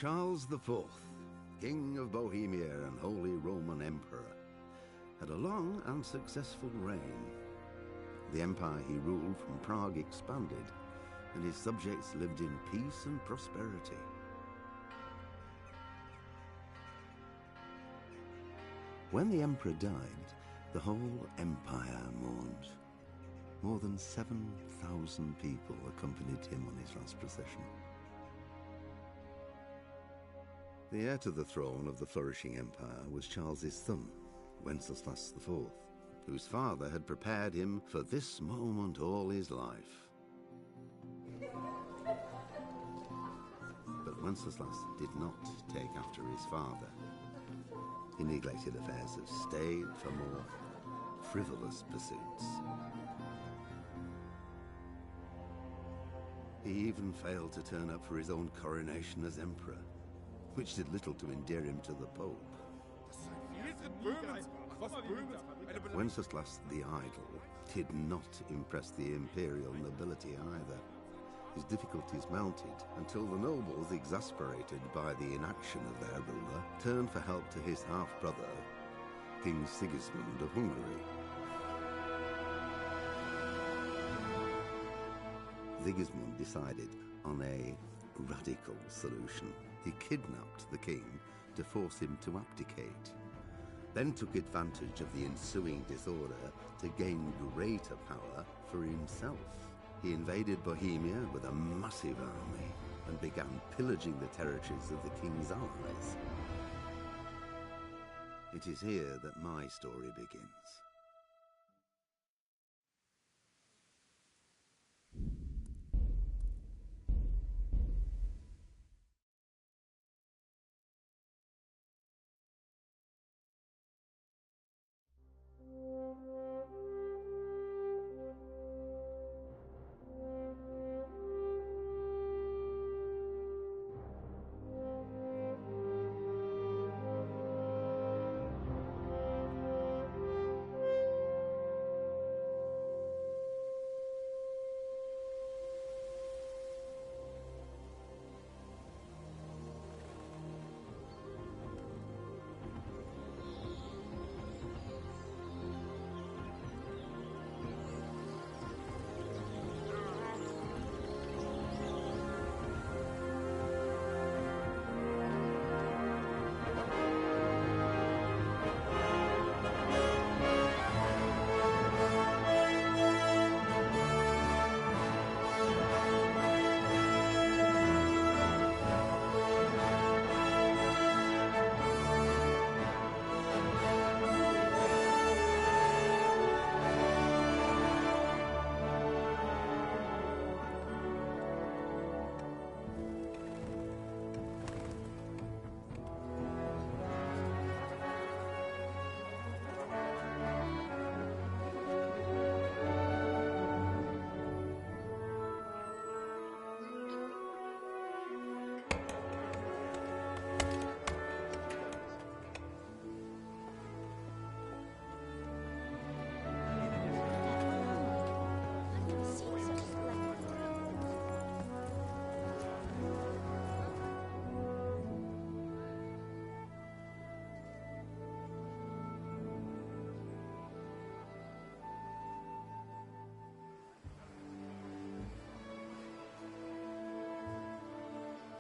Charles IV, King of Bohemia and Holy Roman Emperor, had a long and successful reign. The empire he ruled from Prague expanded, and his subjects lived in peace and prosperity. When the emperor died, the whole empire mourned. More than 7,000 people accompanied him on his last procession. The heir to the throne of the flourishing empire was Charles's son, Wenceslas IV, whose father had prepared him for this moment all his life. But Wenceslas did not take after his father. He neglected affairs of state for more frivolous pursuits. He even failed to turn up for his own coronation as emperor, which did little to endear him to the Pope. Wenceslas the Idle did not impress the imperial nobility either. His difficulties mounted until the nobles, exasperated by the inaction of their ruler, turned for help to his half-brother, King Sigismund of Hungary. Sigismund decided on a radical solution. He kidnapped the king to force him to abdicate, then took advantage of the ensuing disorder to gain greater power for himself. He invaded Bohemia with a massive army and began pillaging the territories of the king's allies. It is here that my story begins.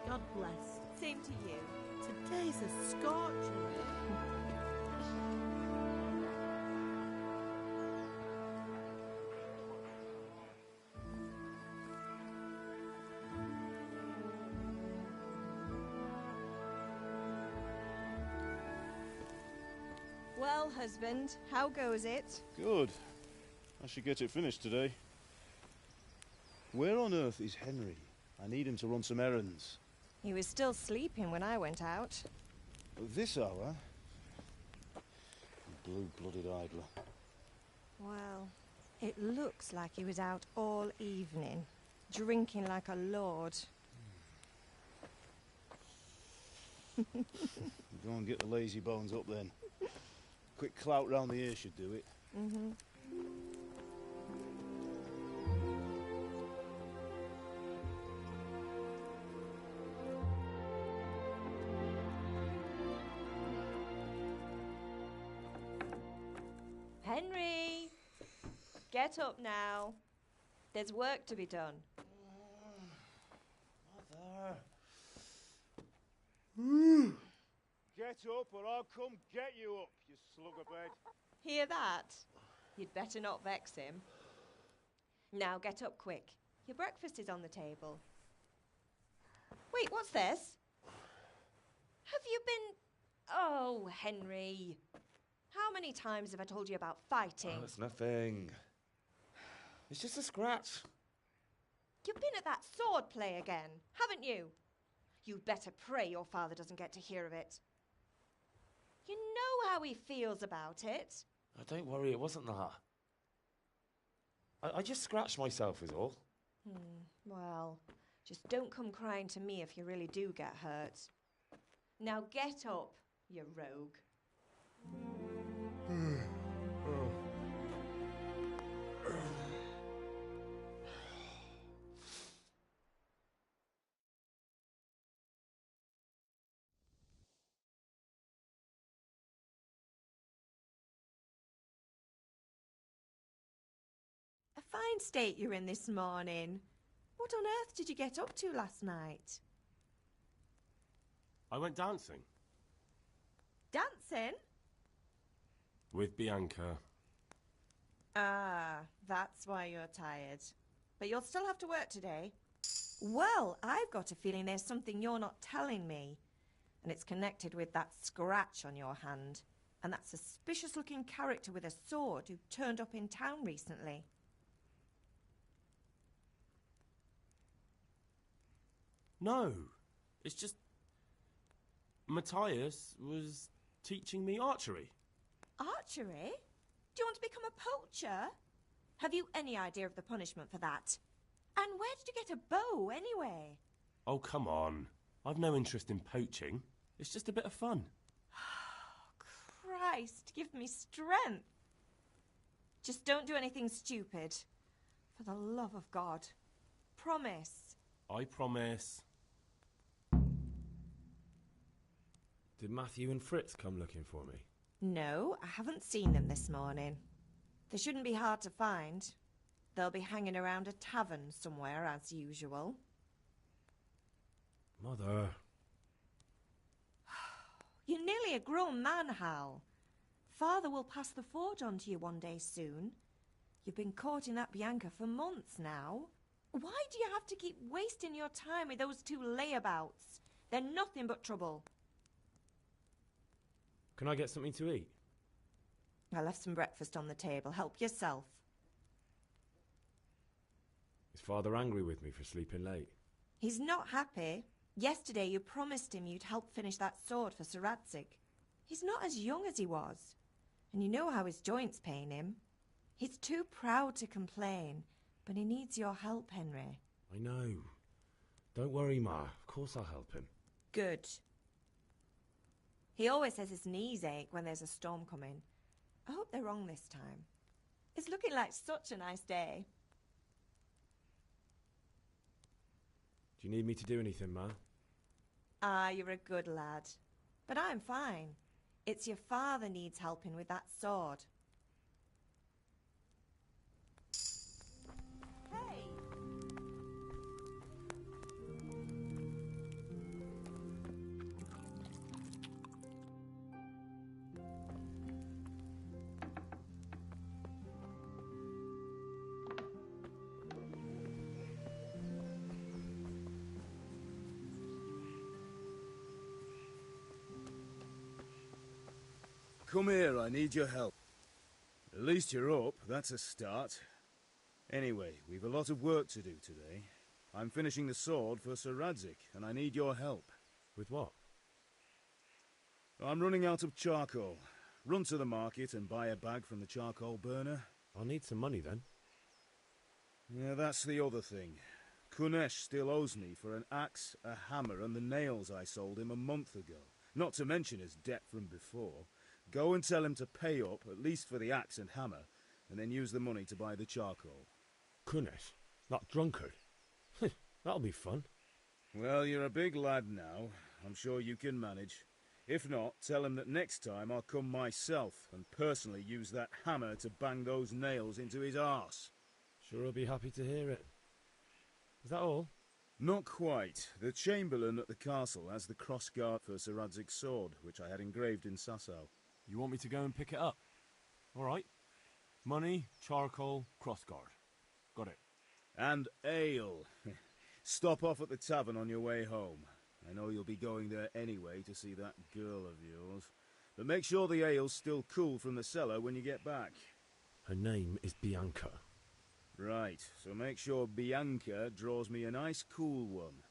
God bless. Same to you. Today's a scorcher. Well, husband, how goes it? Good. I should get it finished today. Where on earth is Henry? I need him to run some errands. He was still sleeping when I went out. At this hour? Blue-blooded idler. Well, it looks like he was out all evening, drinking like a lord. Go and get the lazy bones up then. Quick clout round the ear should do it. Mm-hmm. Henry! Get up now. There's work to be done. Mother. Get up or I'll come get you up, you slugabed. Hear that? You'd better not vex him. Now get up quick. Your breakfast is on the table. Wait, what's this? Have you been... Oh, Henry. How many times have I told you about fighting? Oh, it's nothing. It's just a scratch. You've been at that sword play again, haven't you? You'd better pray your father doesn't get to hear of it. You know how he feels about it. Oh, don't worry, it wasn't that. I just scratched myself is all. Well, just don't come crying to me if you really do get hurt. Now get up, you rogue. A fine state you're in this morning. What on earth did you get up to last night? I went dancing. Dancing? With Bianca. Ah, that's why you're tired. But you'll still have to work today. Well, I've got a feeling there's something you're not telling me. And it's connected with that scratch on your hand. And that suspicious-looking character with a sword who turned up in town recently. No, it's just... Matthias was teaching me archery. Archery? Do you want to become a poacher? Have you any idea of the punishment for that? And where did you get a bow, anyway? Oh, come on. I've no interest in poaching. It's just a bit of fun. Christ, give me strength. Just don't do anything stupid. For the love of God. Promise. I promise. Did Matthew and Fritz come looking for me? No, I haven't seen them this morning. They shouldn't be hard to find. They'll be hanging around a tavern somewhere, as usual. Mother. You're nearly a grown man, Hal. Father will pass the forge on to you one day soon. You've been courting that Bianca for months now. Why do you have to keep wasting your time with those two layabouts? They're nothing but trouble. Can I get something to eat? I left some breakfast on the table. Help yourself. Is Father angry with me for sleeping late? He's not happy. Yesterday you promised him you'd help finish that sword for Sir Radzig. He's not as young as he was. And you know how his joints pain him. He's too proud to complain, but he needs your help, Henry. I know. Don't worry, Ma. Of course I'll help him. Good. He always says his knees ache when there's a storm coming. I hope they're wrong this time. It's looking like such a nice day. Do you need me to do anything, Ma? Ah, you're a good lad. But I'm fine. It's your father needs helping with that sword. Hey! Come here, I need your help. At least you're up, that's a start. Anyway, we've a lot of work to do today. I'm finishing the sword for Sir Radzig, and I need your help. With what? I'm running out of charcoal. Run to the market and buy a bag from the charcoal burner. I'll need some money then. Yeah, that's the other thing. Kunesh still owes me for an axe, a hammer, and the nails I sold him a month ago. Not to mention his debt from before. Go and tell him to pay up, at least for the axe and hammer, and then use the money to buy the charcoal. Kunesh? That drunkard? That'll be fun. Well, you're a big lad now. I'm sure you can manage. If not, tell him that next time I'll come myself and personally use that hammer to bang those nails into his arse. Sure, I'll be happy to hear it. Is that all? Not quite. The Chamberlain at the castle has the crossguard for Sir Radzig's sword, which I had engraved in Sasau. You want me to go and pick it up? All right. Money, charcoal, crossguard. Got it. And ale. Stop off at the tavern on your way home. I know you'll be going there anyway to see that girl of yours. But make sure the ale's still cool from the cellar when you get back. Her name is Bianca. Right, so make sure Bianca draws me a nice cool one.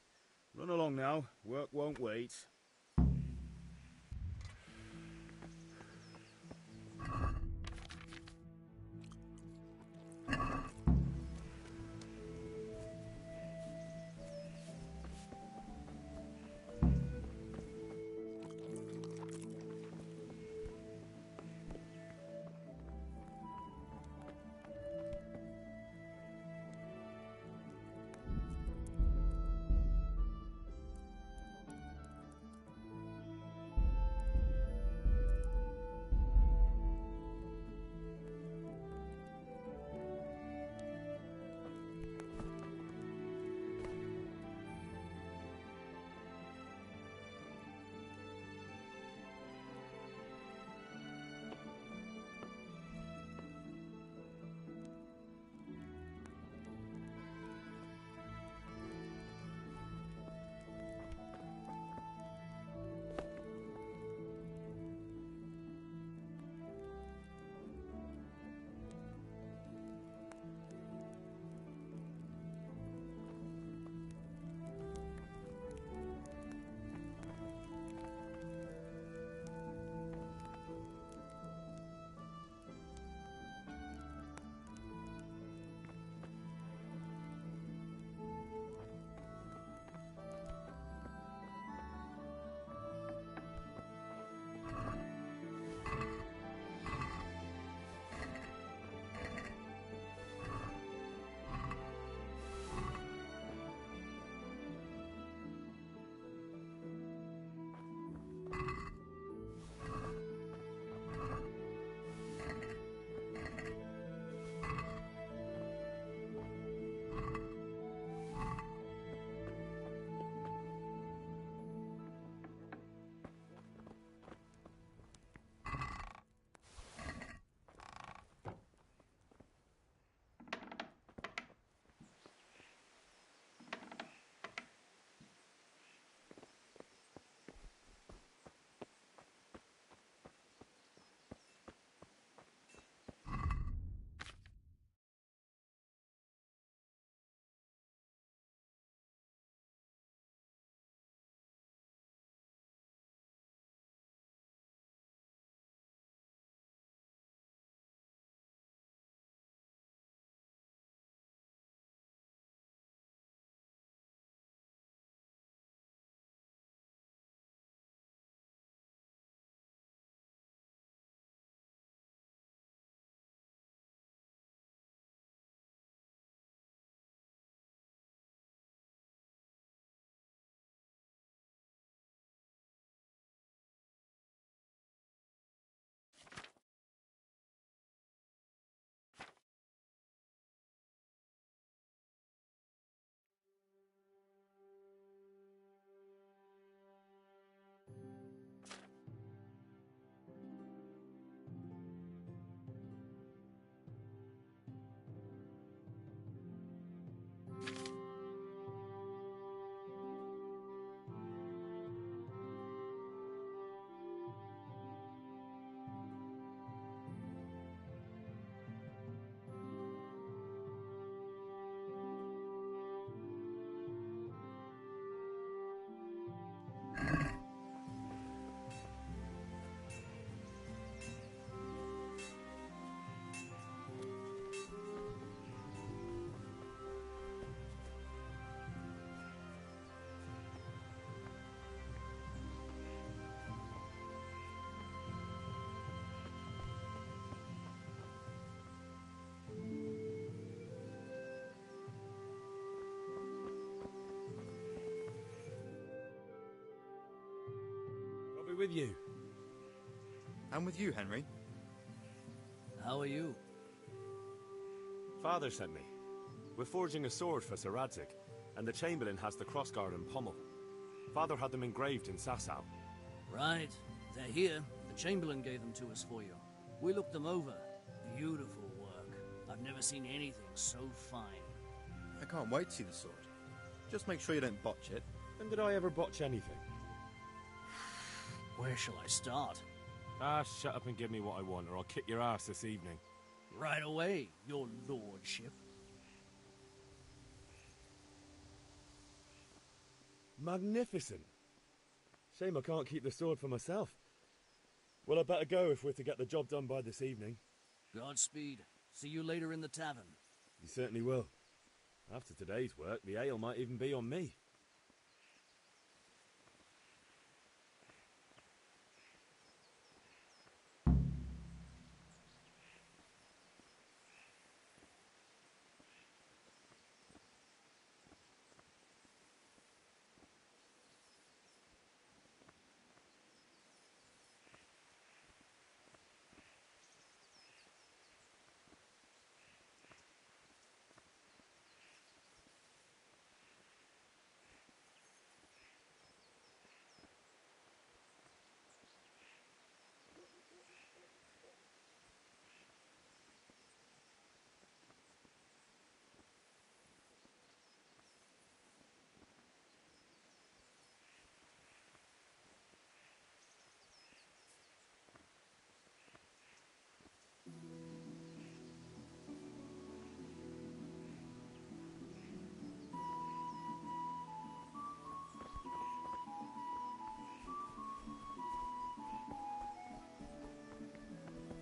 Run along now, work won't wait. with you. And with you, Henry. How are you? Father sent me. We're forging a sword for Sir Radzig, and the Chamberlain has the crossguard and pommel. Father had them engraved in Sasau. Right. They're here. The Chamberlain gave them to us for you. We looked them over. Beautiful work. I've never seen anything so fine. I can't wait to see the sword. Just make sure you don't botch it. When did I ever botch anything? Where shall I start? Ah, shut up and give me what I want, or I'll kick your ass this evening. Right away, your lordship. Magnificent. Shame I can't keep the sword for myself. Well, I better go if we're to get the job done by this evening. Godspeed. See you later in the tavern. You certainly will. After today's work, the ale might even be on me.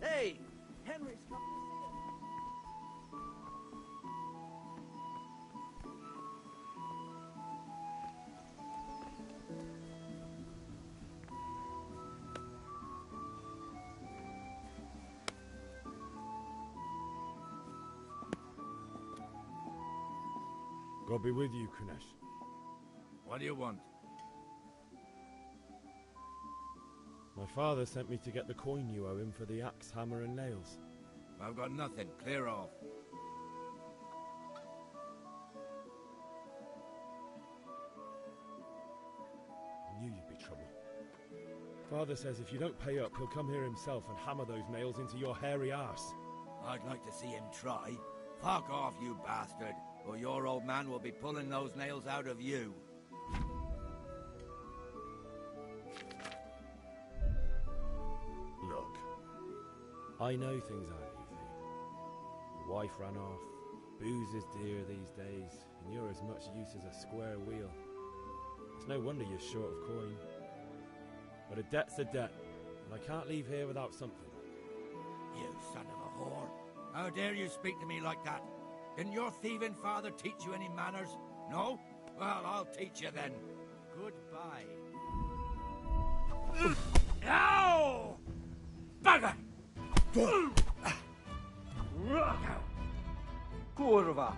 Hey! Henry's come to see us. God be with you, Kunesh. What do you want? My father sent me to get the coin you owe him for the axe, hammer and nails. I've got nothing. Clear off. I knew you'd be trouble. Father says if you don't pay up, he'll come here himself and hammer those nails into your hairy arse. I'd like to see him try. Fuck off, you bastard, or your old man will be pulling those nails out of you. Look, I know things aren't easy. The wife ran off, booze is dear these days, and you're as much use as a square wheel. It's no wonder you're short of coin. But a debt's a debt, and I can't leave here without something. You son of a whore. How dare you speak to me like that? Didn't your thieving father teach you any manners? No? Well, I'll teach you then. Goodbye. Ow! Bugger! Kurwa!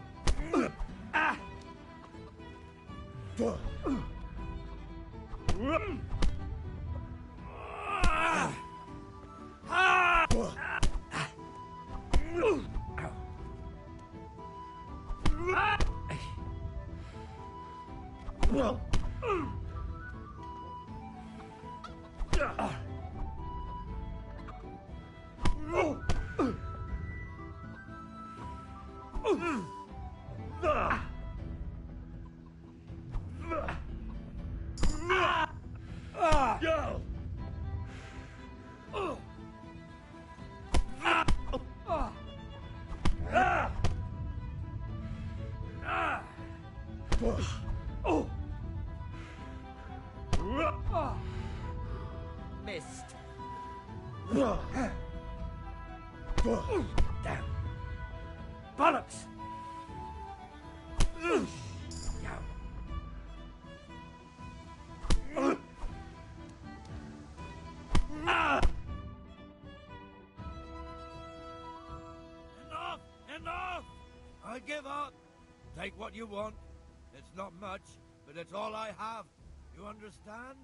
Missed. Damn. Bollocks! Enough! I give up. Take what you want. It's not much, but it's all I have. You understand?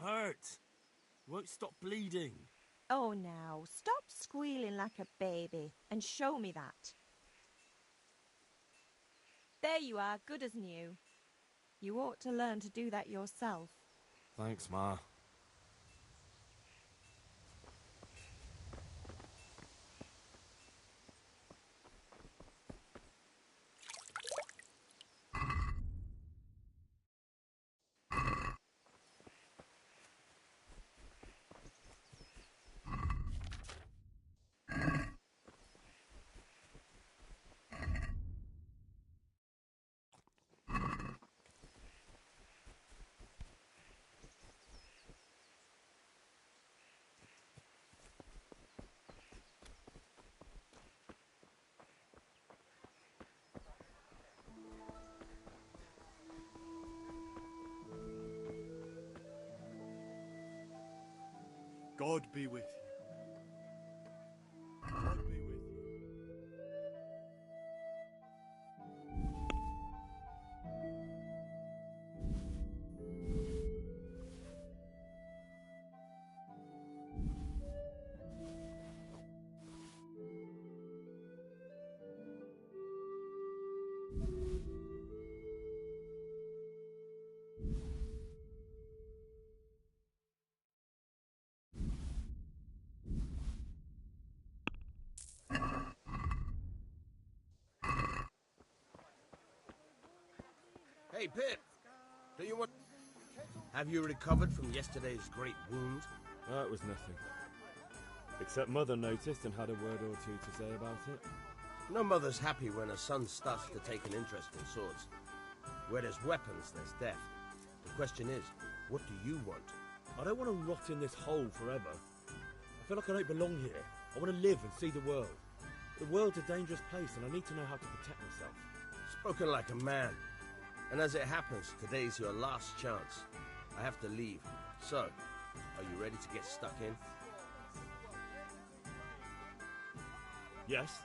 hurt. You won't stop bleeding. Oh, now, stop squealing like a baby and show me that. There you are, good as new. You ought to learn to do that yourself. Thanks, Ma. God be with you. God be with you. Hey, Pip! Do you want... Have you recovered from yesterday's great wound? That was nothing. Except Mother noticed and had a word or two to say about it. No mother's happy when her son starts to take an interest in swords. Where there's weapons, there's death. The question is, what do you want? I don't want to rot in this hole forever. I feel like I don't belong here. I want to live and see the world. The world's a dangerous place and I need to know how to protect myself. Spoken like a man. And as it happens, today's your last chance. I have to leave. So, are you ready to get stuck in? Yes.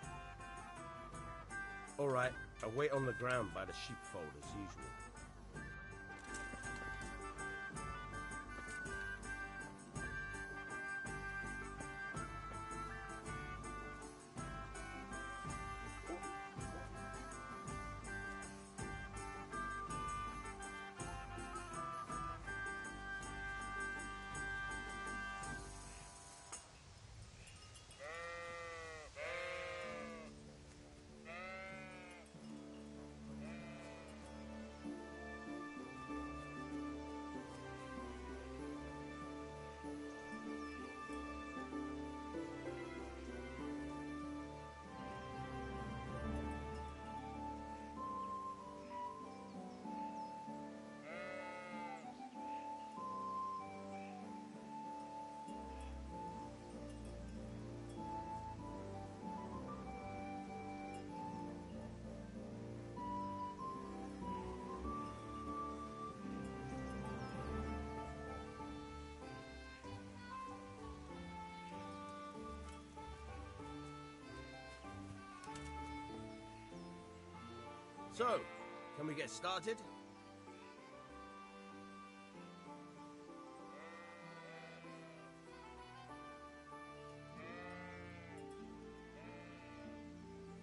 All right, I'll wait on the ground by the sheepfold as usual. So, can we get started?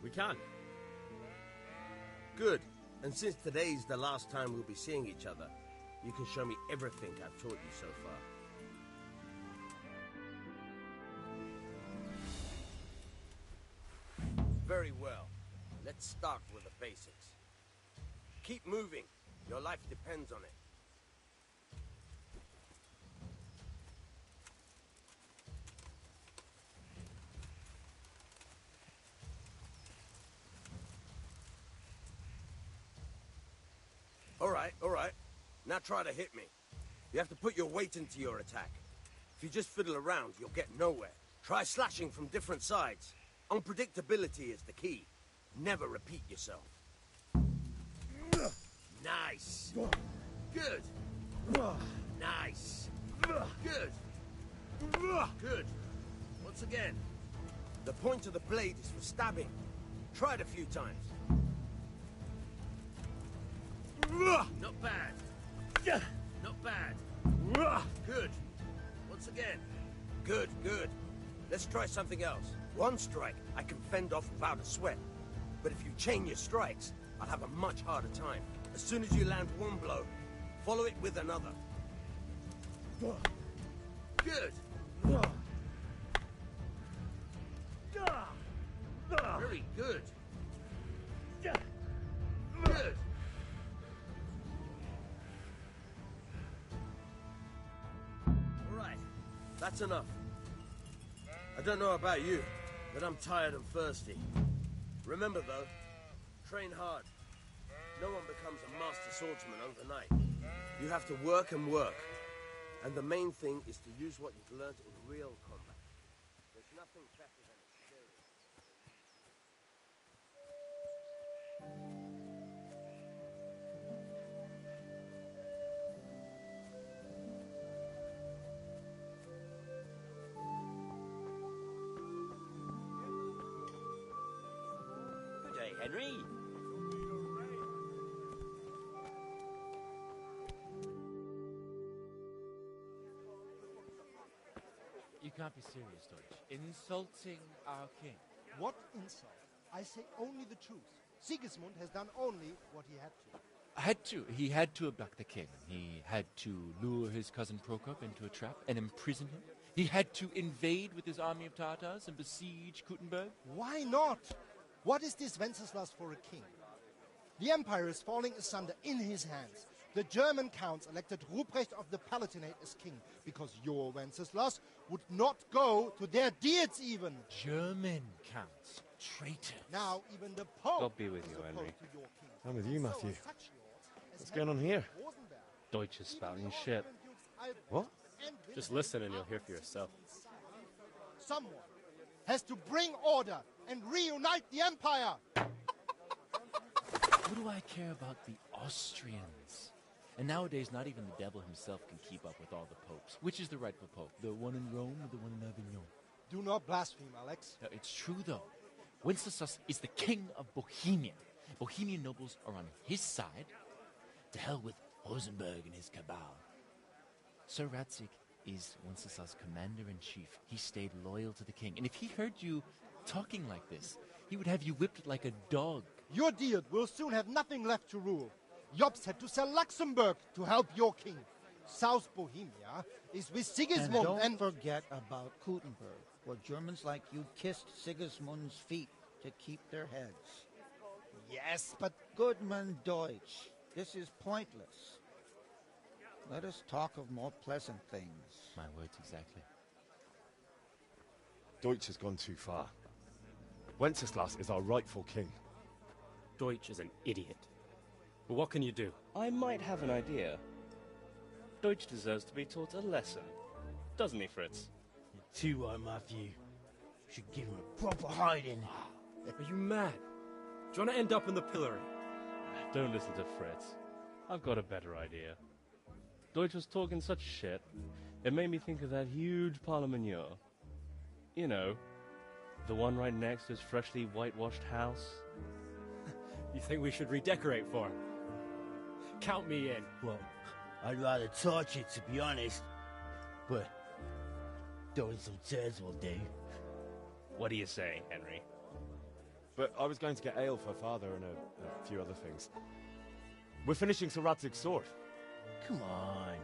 We can. Good. And since today's the last time we'll be seeing each other, you can show me everything I've taught you so far. Very well. Let's start with the basics. Keep moving. Your life depends on it. All right. Now try to hit me. You have to put your weight into your attack. If you just fiddle around, you'll get nowhere. Try slashing from different sides. Unpredictability is the key. Never repeat yourself. Nice. Good. Nice. Good. Good. Once again. The point of the blade is for stabbing. Try it a few times. Not bad. Not bad. Good. Good, good. Let's try something else. One strike, I can fend off without a sweat. But if you chain your strikes, I'll have a much harder time. As soon as you land one blow, follow it with another. Good. Very good. Good. All right, that's enough. I don't know about you, but I'm tired and thirsty. Remember though, train hard. No one becomes a master swordsman overnight. You have to work and work. And the main thing is to use what you've learned in real combat. There's nothing better than experience. Good day, Henry. You can't be serious, Deutsch. Insulting our king. What insult? I say only the truth. Sigismund has done only what he had to. He had to abduct the king. He had to lure his cousin Prokop into a trap and imprison him. He had to invade with his army of Tartars and besiege Kuttenberg. Why not? What is this Wenceslas for a king? The empire is falling asunder in his hands. The German counts elected Ruprecht of the Palatinate as king because your Wenceslas would not go to their deeds even. German counts. Traitor. Now even the Pope God be with you, is Henry. opposed to your king. I'm with you, Matthew. So such lords as What's going on Henry here? Rosenberg, Deutsch is spouting shit. What? and Just Wilhelm listen and you'll hear for yourself. Someone has to bring order and reunite the empire. What do I care about the Austrians? And nowadays, not even the devil himself can keep up with all the popes. Which is the rightful pope? The one in Rome or the one in Avignon? Do not blaspheme, Alex. No, it's true, though. Wenceslas is the king of Bohemia. Bohemian nobles are on his side. To hell with Rosenberg and his cabal. Sir Ratzik is Wenceslas' commander-in-chief. He stayed loyal to the king. And if he heard you talking like this, he would have you whipped like a dog. Your Diet will soon have nothing left to rule. Jobst had to sell Luxembourg to help your king. South Bohemia is with Sigismund and don't forget about Kuttenberg, where Germans like you kissed Sigismund's feet to keep their heads. Yes, but... Goodman Deutsch, this is pointless. Let us talk of more pleasant things. My words exactly. Deutsch has gone too far. Wenceslas is our rightful king. Deutsch is an idiot. But what can you do? I might have an idea. Deutsch deserves to be taught a lesson. Doesn't he, Fritz? You're too right, Matthew. Should give him a proper hiding. Are you mad? Do you want to end up in the pillory? Don't listen to Fritz. I've got a better idea. Deutsch was talking such shit, it made me think of that huge parliament. You know, the one right next to his freshly whitewashed house. You think we should redecorate for him? Count me in. Well, I'd rather torch it, to be honest. But throwing some tears will do. What do you say, Henry? But I was going to get ale for father and a few other things. We're finishing Sir Radzig's sword. Come on.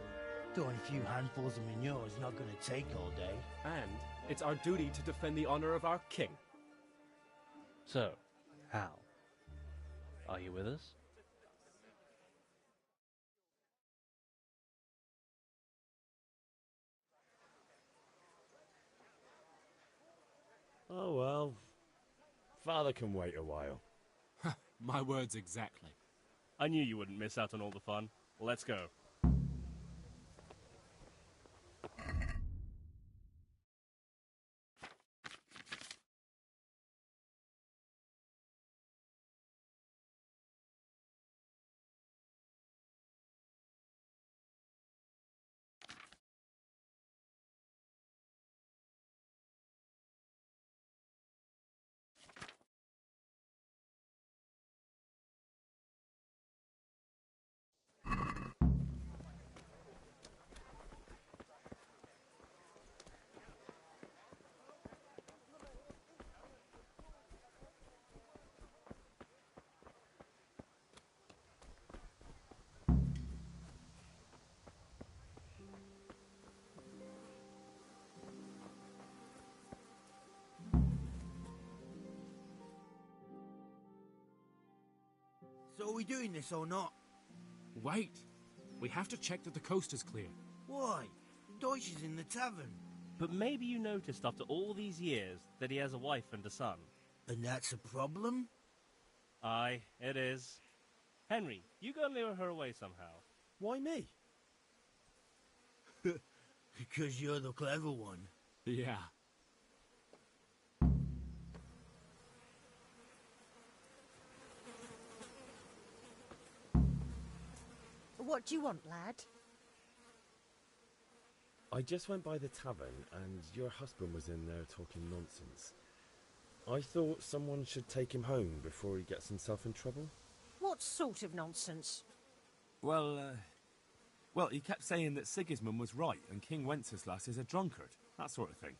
Throwing a few handfuls of manure is not going to take all day. And it's our duty to defend the honor of our king. So, Hal, are you with us? Oh well. Father can wait a while. My words exactly. I knew you wouldn't miss out on all the fun. Let's go. So are we doing this or not? Wait. We have to check that the coast is clear. Why? Deutsch is in the tavern. But maybe you noticed after all these years that he has a wife and a son. And that's a problem? Aye, it is. Henry, you go and lure her away somehow. Why me? Because you're the clever one. Yeah. What do you want, lad? I just went by the tavern and your husband was in there talking nonsense. I thought someone should take him home before he gets himself in trouble. What sort of nonsense? Well, he kept saying that Sigismund was right and King Wenceslas is a drunkard, that sort of thing.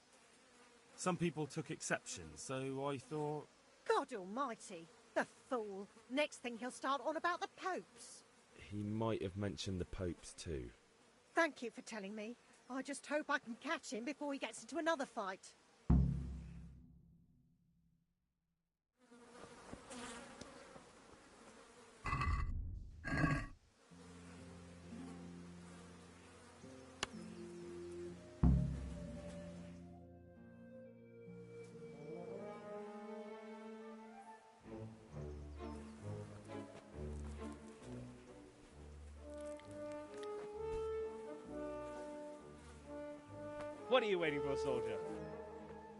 Some people took exception, so I thought... God almighty, the fool. Next thing he'll start on about the popes. He might have mentioned the popes too. Thank you for telling me. I just hope I can catch him before he gets into another fight. What are you waiting for, soldier?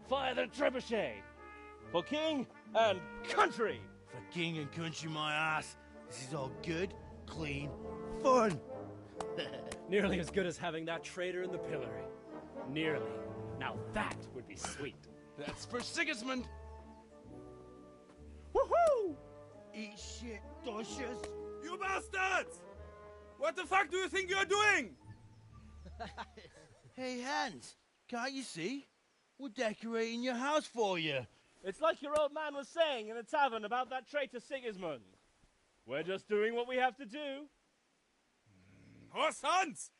Fire the trebuchet! For king and country! For king and country, my ass. This is all good, clean, fun. Nearly as good as having that traitor in the pillory. Nearly. Now that would be sweet. That's for Sigismund. Woohoo! Eat shit, Docious. You bastards! What the fuck do you think you're doing? Hey, Hans, can't you see? We're decorating your house for you. It's like your old man was saying in the tavern about that traitor Sigismund. We're just doing what we have to do. Oh, sons!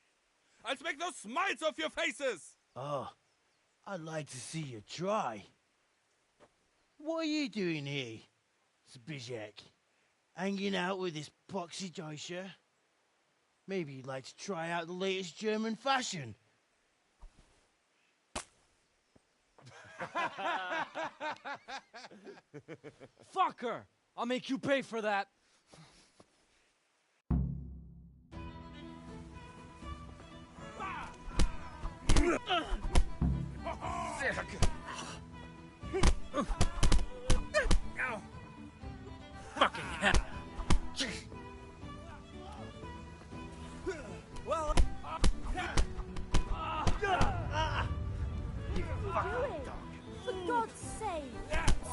I'll make those smiles off your faces! Oh, I'd like to see you try. What are you doing here, Zbigniew? Hanging out with this poxy Deutscher? Maybe you'd like to try out the latest German fashion. Fucker! I'll make you pay for that. Fucking hell! Well... You fucking dog. For God's sake!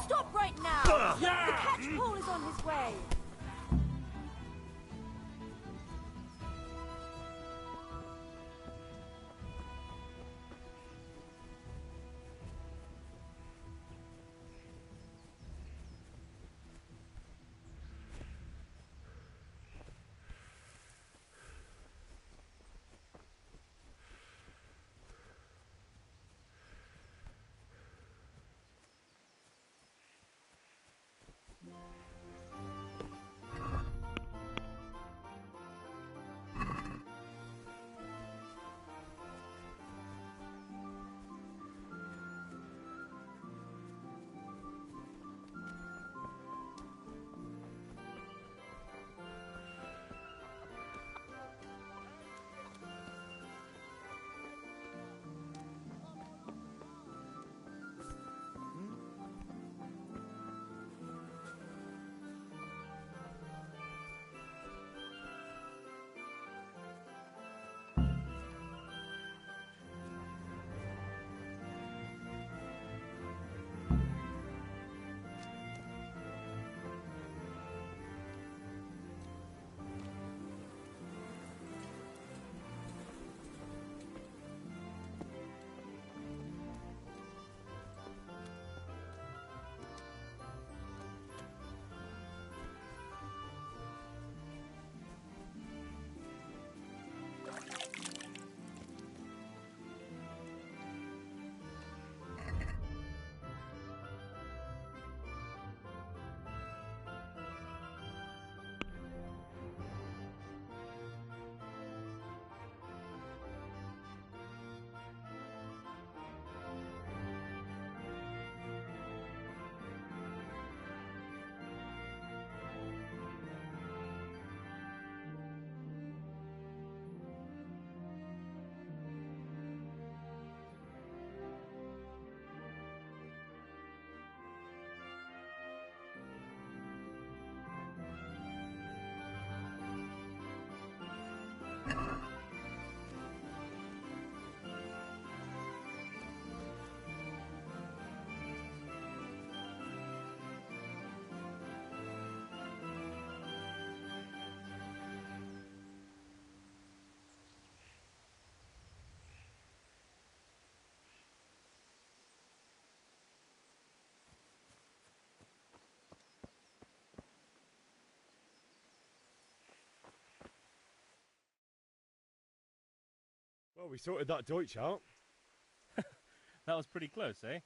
Stop right now! The catch pole is on his way! Well, we sorted that Deutsch out. That was pretty close, eh?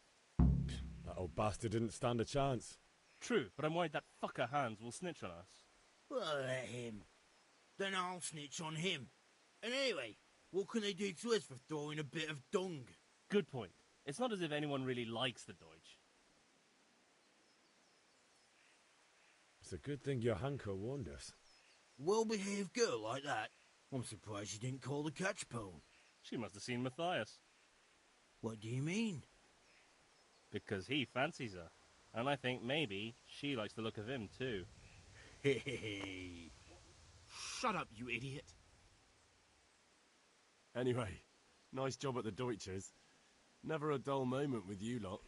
That old bastard didn't stand a chance. True, but I'm worried that fucker Hans will snitch on us. Well, let him. Then I'll snitch on him. And anyway, what can they do to us for throwing a bit of dung? Good point. It's not as if anyone really likes the Deutsch. It's a good thing your Hanko warned us. Well-behaved girl like that. I'm surprised she didn't call the catch pole. She must have seen Matthias. What do you mean? Because he fancies her. And I think maybe she likes the look of him too. Hey. Shut up, you idiot. Anyway, nice job at the Deutschers. Never a dull moment with you lot.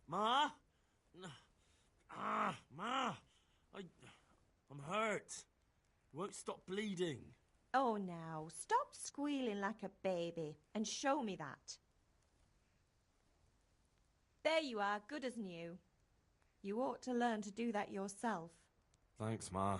Ma? Ma! I'm hurt. It won't stop bleeding. Oh, now, stop squealing like a baby and show me that. There you are, good as new. You ought to learn to do that yourself. Thanks, Ma.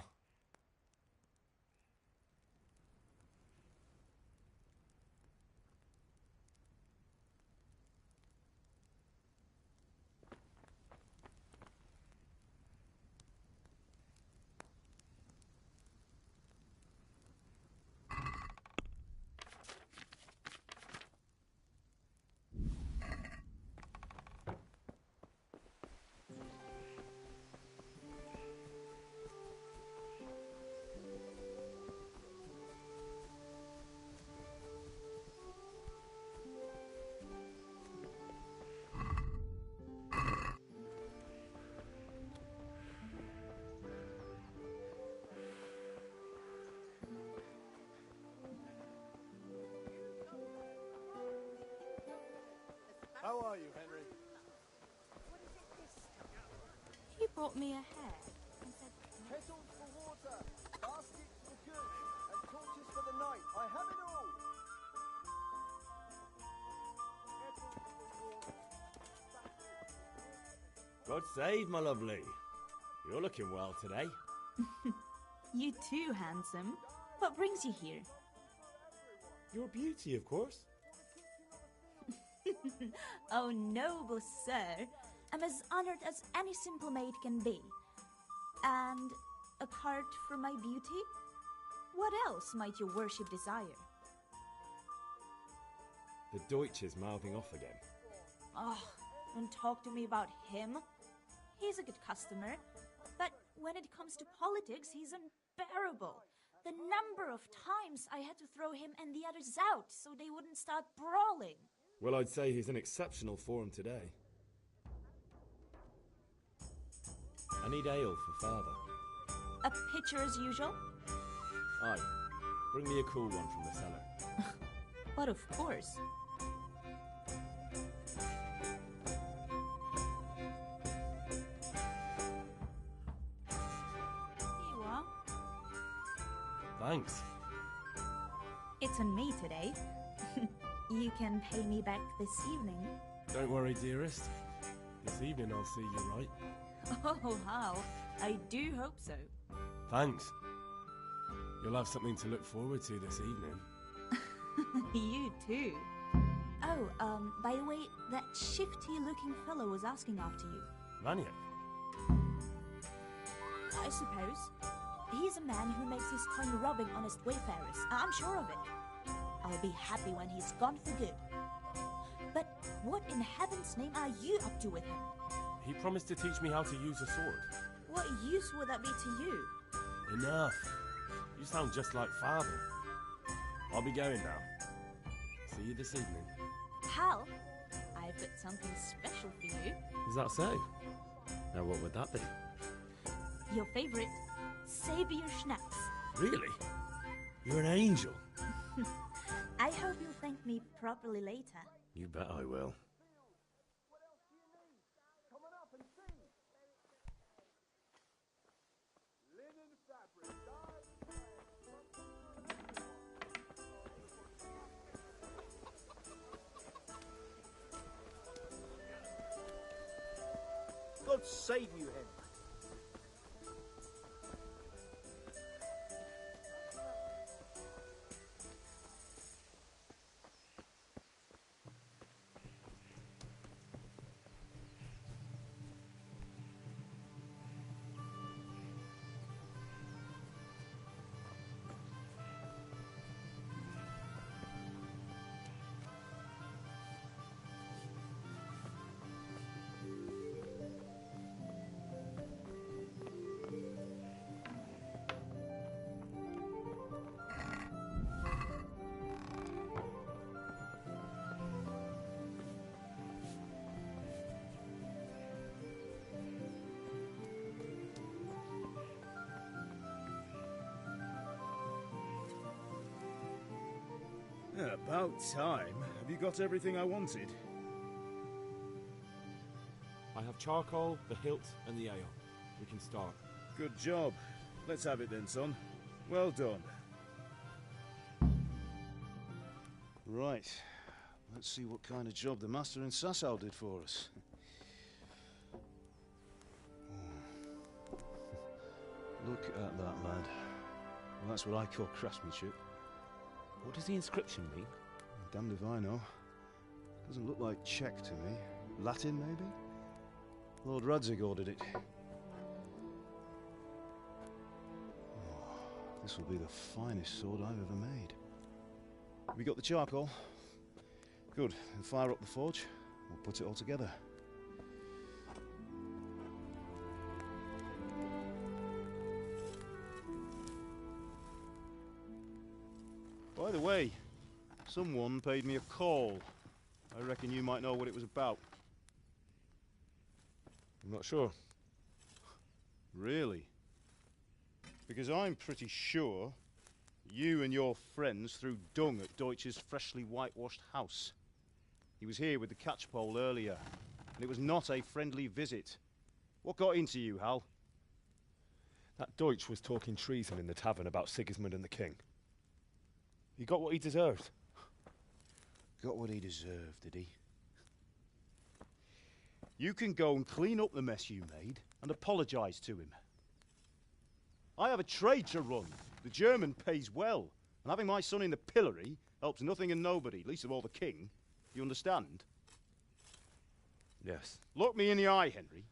How are you, Henry? He brought me a hat and said, Kettles for water, baskets for goods, and torches for the night. I have it all. God save, my lovely. You're looking well today. You too, handsome. What brings you here? Your beauty, of course. Oh, noble sir. I'm as honored as any simple maid can be. And apart from my beauty, what else might your worship desire? The Deutsch is mouthing off again. Oh, don't talk to me about him. He's a good customer, but when it comes to politics, he's unbearable. The number of times I had to throw him and the others out so they wouldn't start brawling. Well, I'd say he's in exceptional form today. I need ale for father. A pitcher as usual? Aye. Bring me a cool one from the cellar. But of course. Here you are. Thanks. It's on me today. You can pay me back this evening. Don't worry, dearest. This evening I'll see you right. Oh, how? I do hope so. Thanks. You'll have something to look forward to this evening. You too. Oh, by the way, that shifty-looking fellow was asking after you. Vanya? I suppose. He's a man who makes his coin robbing honest wayfarers. I'm sure of it. I'll be happy when he's gone for good. But what in heaven's name are you up to with him? He promised to teach me how to use a sword. What use would that be to you? Enough. You sound just like father. I'll be going now. See you this evening. Hal, I've got something special for you. Is that so? Now what would that be? Your favorite, Sabier Schnapps. Really? You're an angel. I hope you'll thank me properly later. You bet I will. God save you, Henry. Yeah, about time. Have you got everything I wanted? I have charcoal, the hilt, and the ale. We can start. Good job. Let's have it then, son. Well done. Right. Let's see what kind of job the master in Sasau did for us. Look at that, lad. Well, that's what I call craftsmanship. What does the inscription mean? Damned if I know. Doesn't look like Czech to me. Latin, maybe? Lord Radzig ordered it. Oh, this will be the finest sword I've ever made. Have we got the charcoal? Good. Then fire up the forge. We'll put it all together. By the way, someone paid me a call. I reckon you might know what it was about. I'm not sure. Really? Because I'm pretty sure you and your friends threw dung at Deutsch's freshly whitewashed house. He was here with the catchpole earlier, and it was not a friendly visit. What got into you, Hal? That Deutsch was talking treason in the tavern about Sigismund and the king. He got what he deserved. Got what he deserved, did he? You can go and clean up the mess you made and apologise to him. I have a trade to run. The German pays well, and having my son in the pillory helps nothing and nobody, least of all the king. You understand? Yes. Look me in the eye, Henry.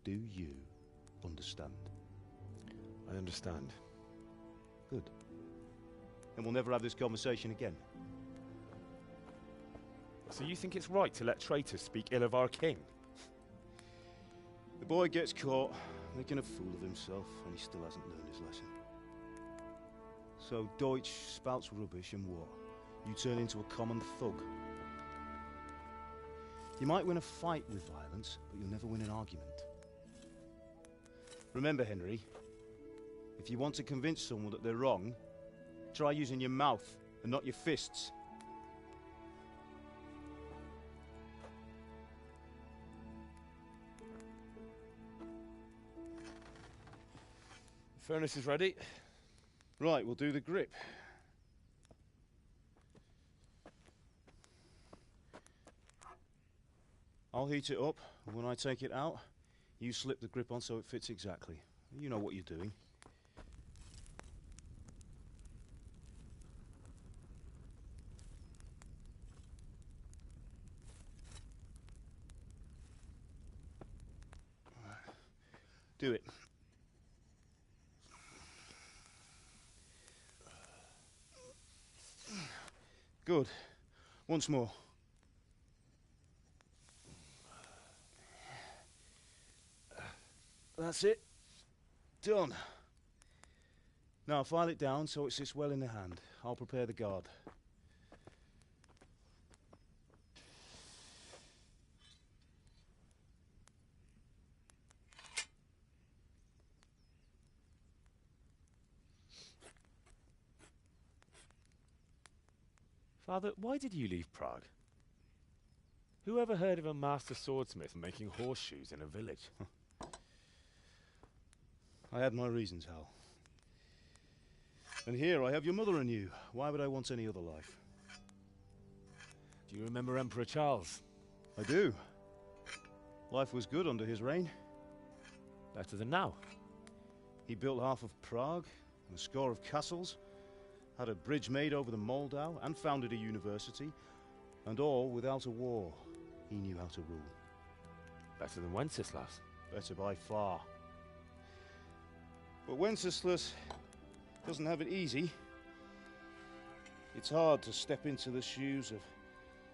Do you understand? I understand. Good. Then we'll never have this conversation again. So you think it's right to let traitors speak ill of our king? The boy gets caught, making a fool of himself, and he still hasn't learned his lesson. So Deutsch spouts rubbish, and what? You turn into a common thug. You might win a fight with violence, but you'll never win an argument. Remember, Henry, if you want to convince someone that they're wrong, try using your mouth and not your fists. The furnace is ready. Right, we'll do the grip. I'll heat it up, and when I take it out, you slip the grip on so it fits exactly. You know what you're doing. Do it. Good. Once more. That's it. Done. Now file it down so it sits well in the hand. I'll prepare the guard. Father, why did you leave Prague? Who ever heard of a master swordsmith making horseshoes in a village? I had my reasons, Hal. And here I have your mother and you. Why would I want any other life? Do you remember Emperor Charles? I do. Life was good under his reign. Better than now. He built half of Prague and a score of castles, had a bridge made over the Moldau, and founded a university, and all without a war. He knew how to rule. Better than Wenceslas. Better by far. But Wenceslas doesn't have it easy. It's hard to step into the shoes of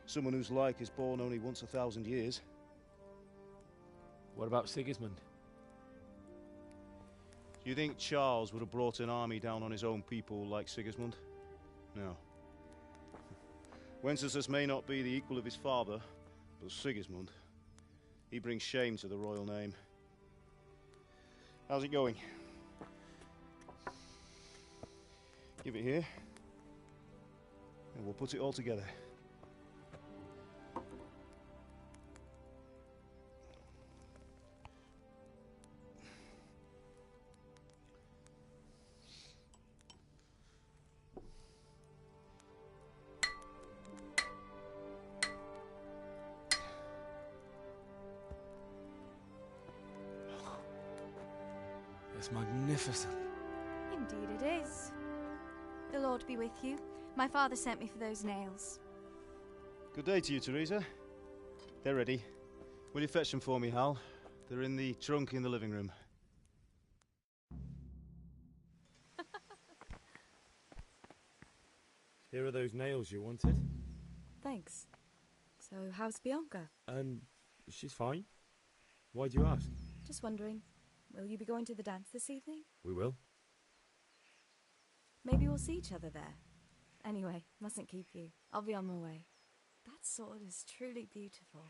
someone whose like is born only once 1,000 years. What about Sigismund? Do you think Charles would have brought an army down on his own people like Sigismund? No. Wenceslas may not be the equal of his father, but Sigismund, he brings shame to the royal name. How's it going? Give it here, and we'll put it all together. It's magnificent. Indeed it is. The Lord be with you. My father sent me for those nails. Good day to you, Teresa. They're ready. Will you fetch them for me, Hal? They're in the trunk in the living room. Here are those nails you wanted. Thanks. So, how's Bianca? She's fine. Why do you ask? Just wondering, will you be going to the dance this evening? We will. Maybe we'll see each other there. Anyway, mustn't keep you. I'll be on my way. That sword is truly beautiful.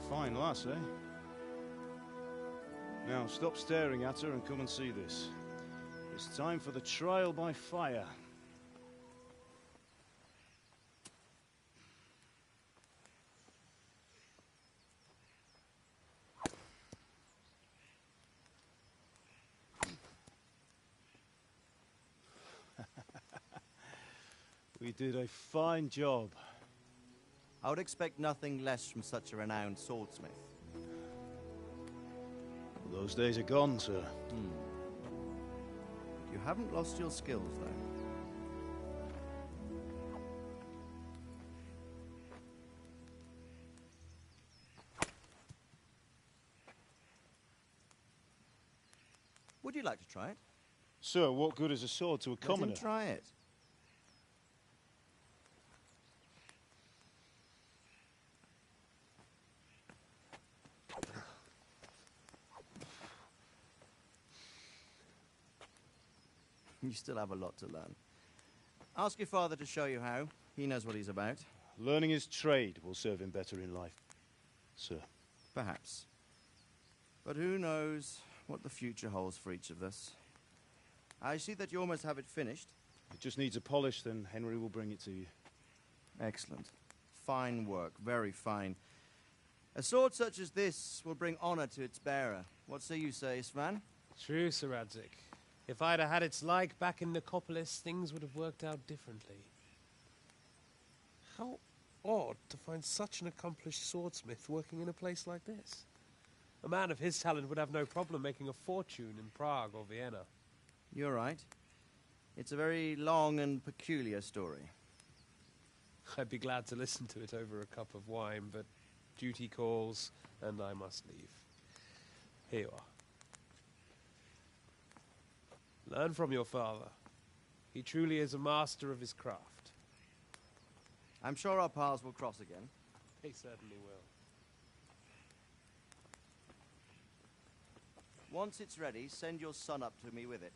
Fine lass, eh? Now, stop staring at her and come and see this. It's time for the trial by fire. We did a fine job. I would expect nothing less from such a renowned swordsmith. Those days are gone, sir. You haven't lost your skills, though. Would you like to try it? Sir, what good is a sword to a commoner? Let him try it. You still have a lot to learn. Ask your father to show you how. He knows what he's about. Learning his trade will serve him better in life, sir. Perhaps. But who knows what the future holds for each of us. I see that you almost have it finished. It just needs a polish, then Henry will bring it to you. Excellent. Fine work, very fine. A sword such as this will bring honor to its bearer. What say you, Svan? True, Sir Radzik. If I'd have had its like back in Nicopolis, things would have worked out differently. How odd to find such an accomplished swordsmith working in a place like this. A man of his talent would have no problem making a fortune in Prague or Vienna. You're right. It's a very long and peculiar story. I'd be glad to listen to it over a cup of wine, but duty calls, and I must leave. Here you are. Learn from your father. He truly is a master of his craft. I'm sure our paths will cross again. They certainly will. Once it's ready, send your son up to me with it.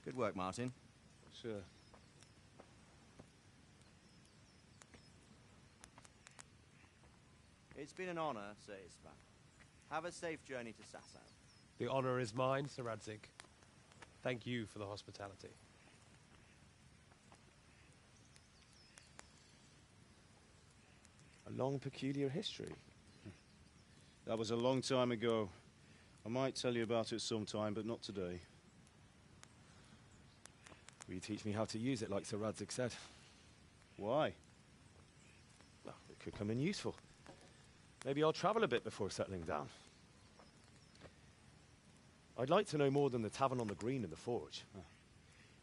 Good work, Martin. Sure. It's been an honor, Sir Ispan. Have a safe journey to Sasau. The honor is mine, Sir Radzig. Thank you for the hospitality. A long, peculiar history. That was a long time ago. I might tell you about it sometime, but not today. Will you teach me how to use it like Sir Radzig said? Why? Well, it could come in useful. Maybe I'll travel a bit before settling down. I'd like to know more than the tavern on the green and the forge.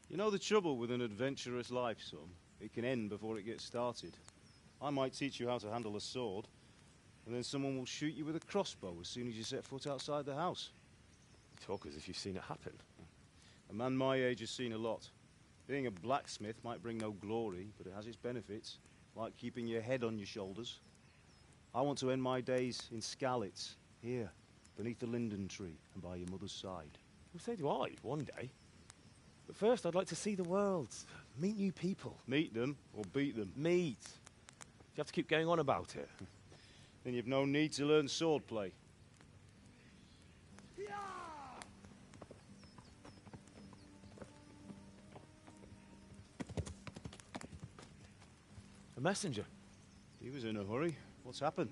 You know the trouble with an adventurous life, son? It can end before it gets started. I might teach you how to handle a sword, and then someone will shoot you with a crossbow as soon as you set foot outside the house. You talk as if you've seen it happen. A man my age has seen a lot. Being a blacksmith might bring no glory, but it has its benefits, like keeping your head on your shoulders. I want to end my days in Skalitz, here, beneath the linden tree and by your mother's side. Well, so do I, one day. But first, I'd like to see the world, meet new people. Meet them or beat them? Meet. You have to keep going on about it. Then you've no need to learn swordplay. A messenger. He was in a hurry. What's happened?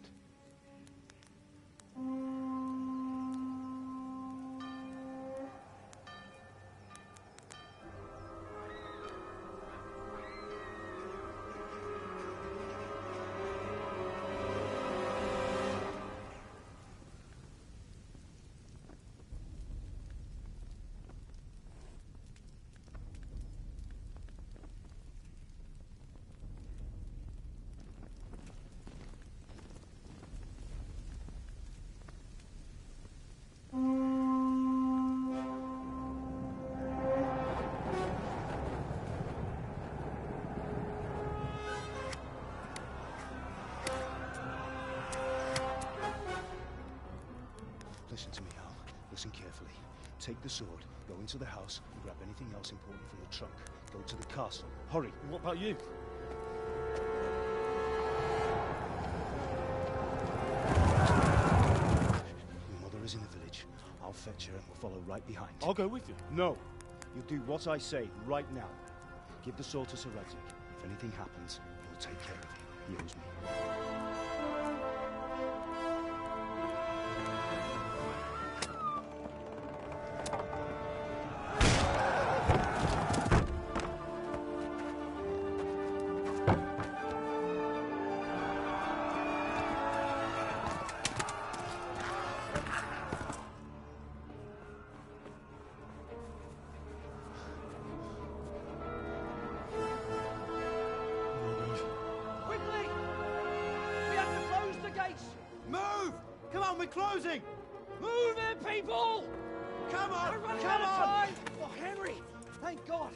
Listen to me, Al. Listen carefully. Take the sword, go into the house, and grab anything else important from the trunk. Go to the castle. Hurry! What about you? Your mother is in the village. I'll fetch her and we'll follow right behind. I'll go with you. No. You'll do what I say right now. Give the sword to Sir Radzig. If anything happens, he'll take care of you. He owes me. Move! Come on, we're closing! Move it, people! Come on! We're running Come out of on! time! Oh, Henry! Thank God!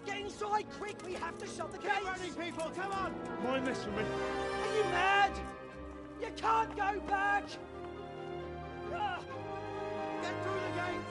Get inside, quick! We have to shut the gates! Keep running, people! Come on! Mind this for me. Are you mad? You can't go back! Ah. Get through the gates!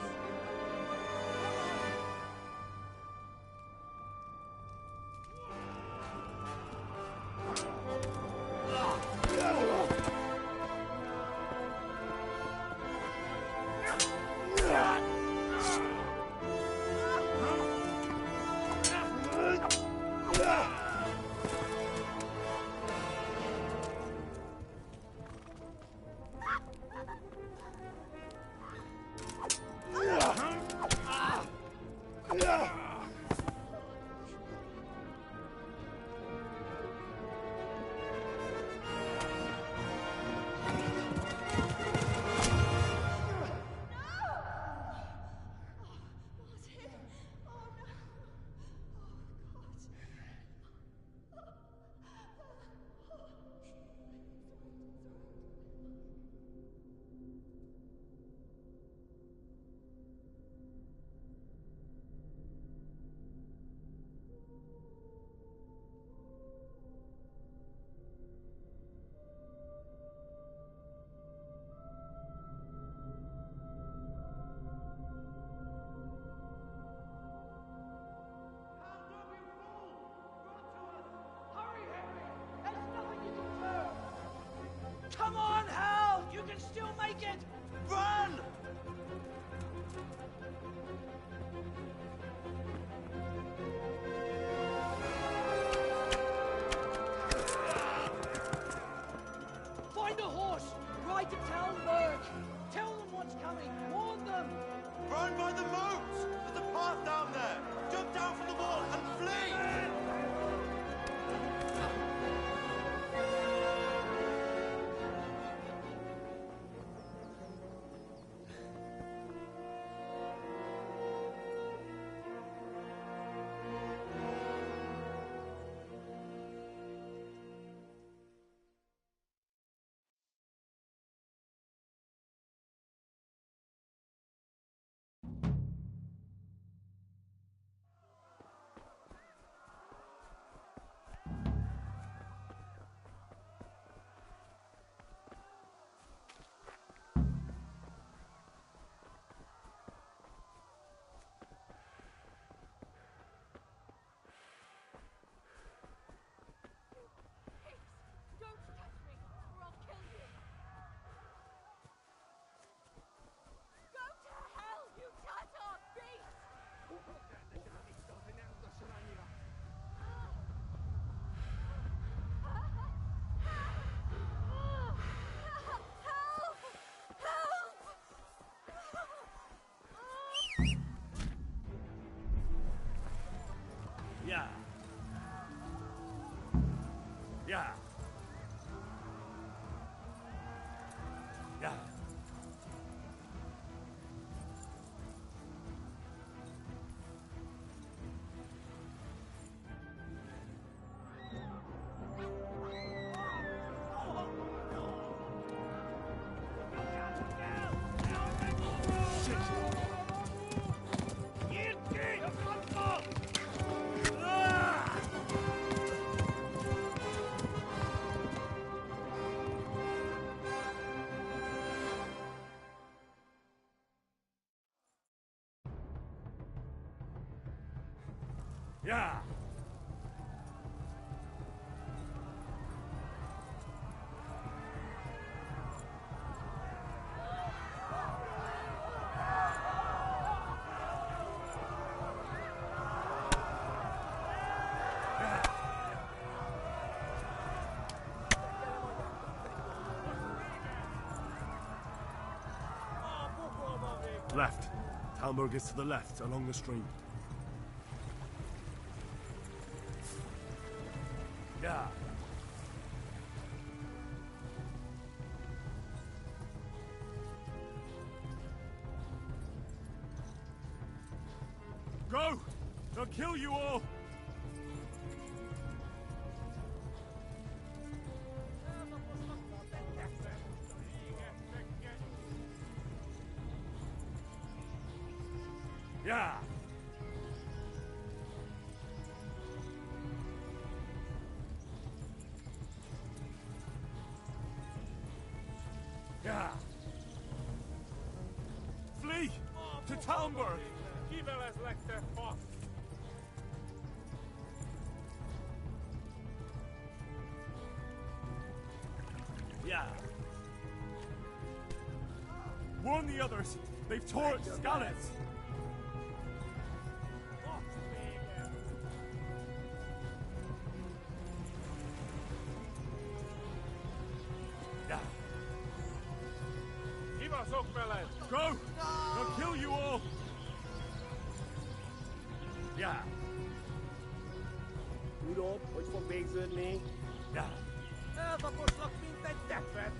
Come on, Hal! You can still make it! Run! Find a horse! Ride to Talmberg! Tell them what's coming! Warn them! Run by the moat! There's a path down there! Jump down from the wall and flee! Yeah. Yeah. Yeah. Yeah. Left. Talmberg is to the left, along the stream. Yeah. Go! They'll kill you all! Yeah! Yeah! Flee! To Talmberg! Yeah. Warn the others! They've torn Skalitz! Yeah. Go! They'll kill you all! Yeah. Tudod, hogy fog végződni? Yeah. Eltaposlak, mint egy tepet!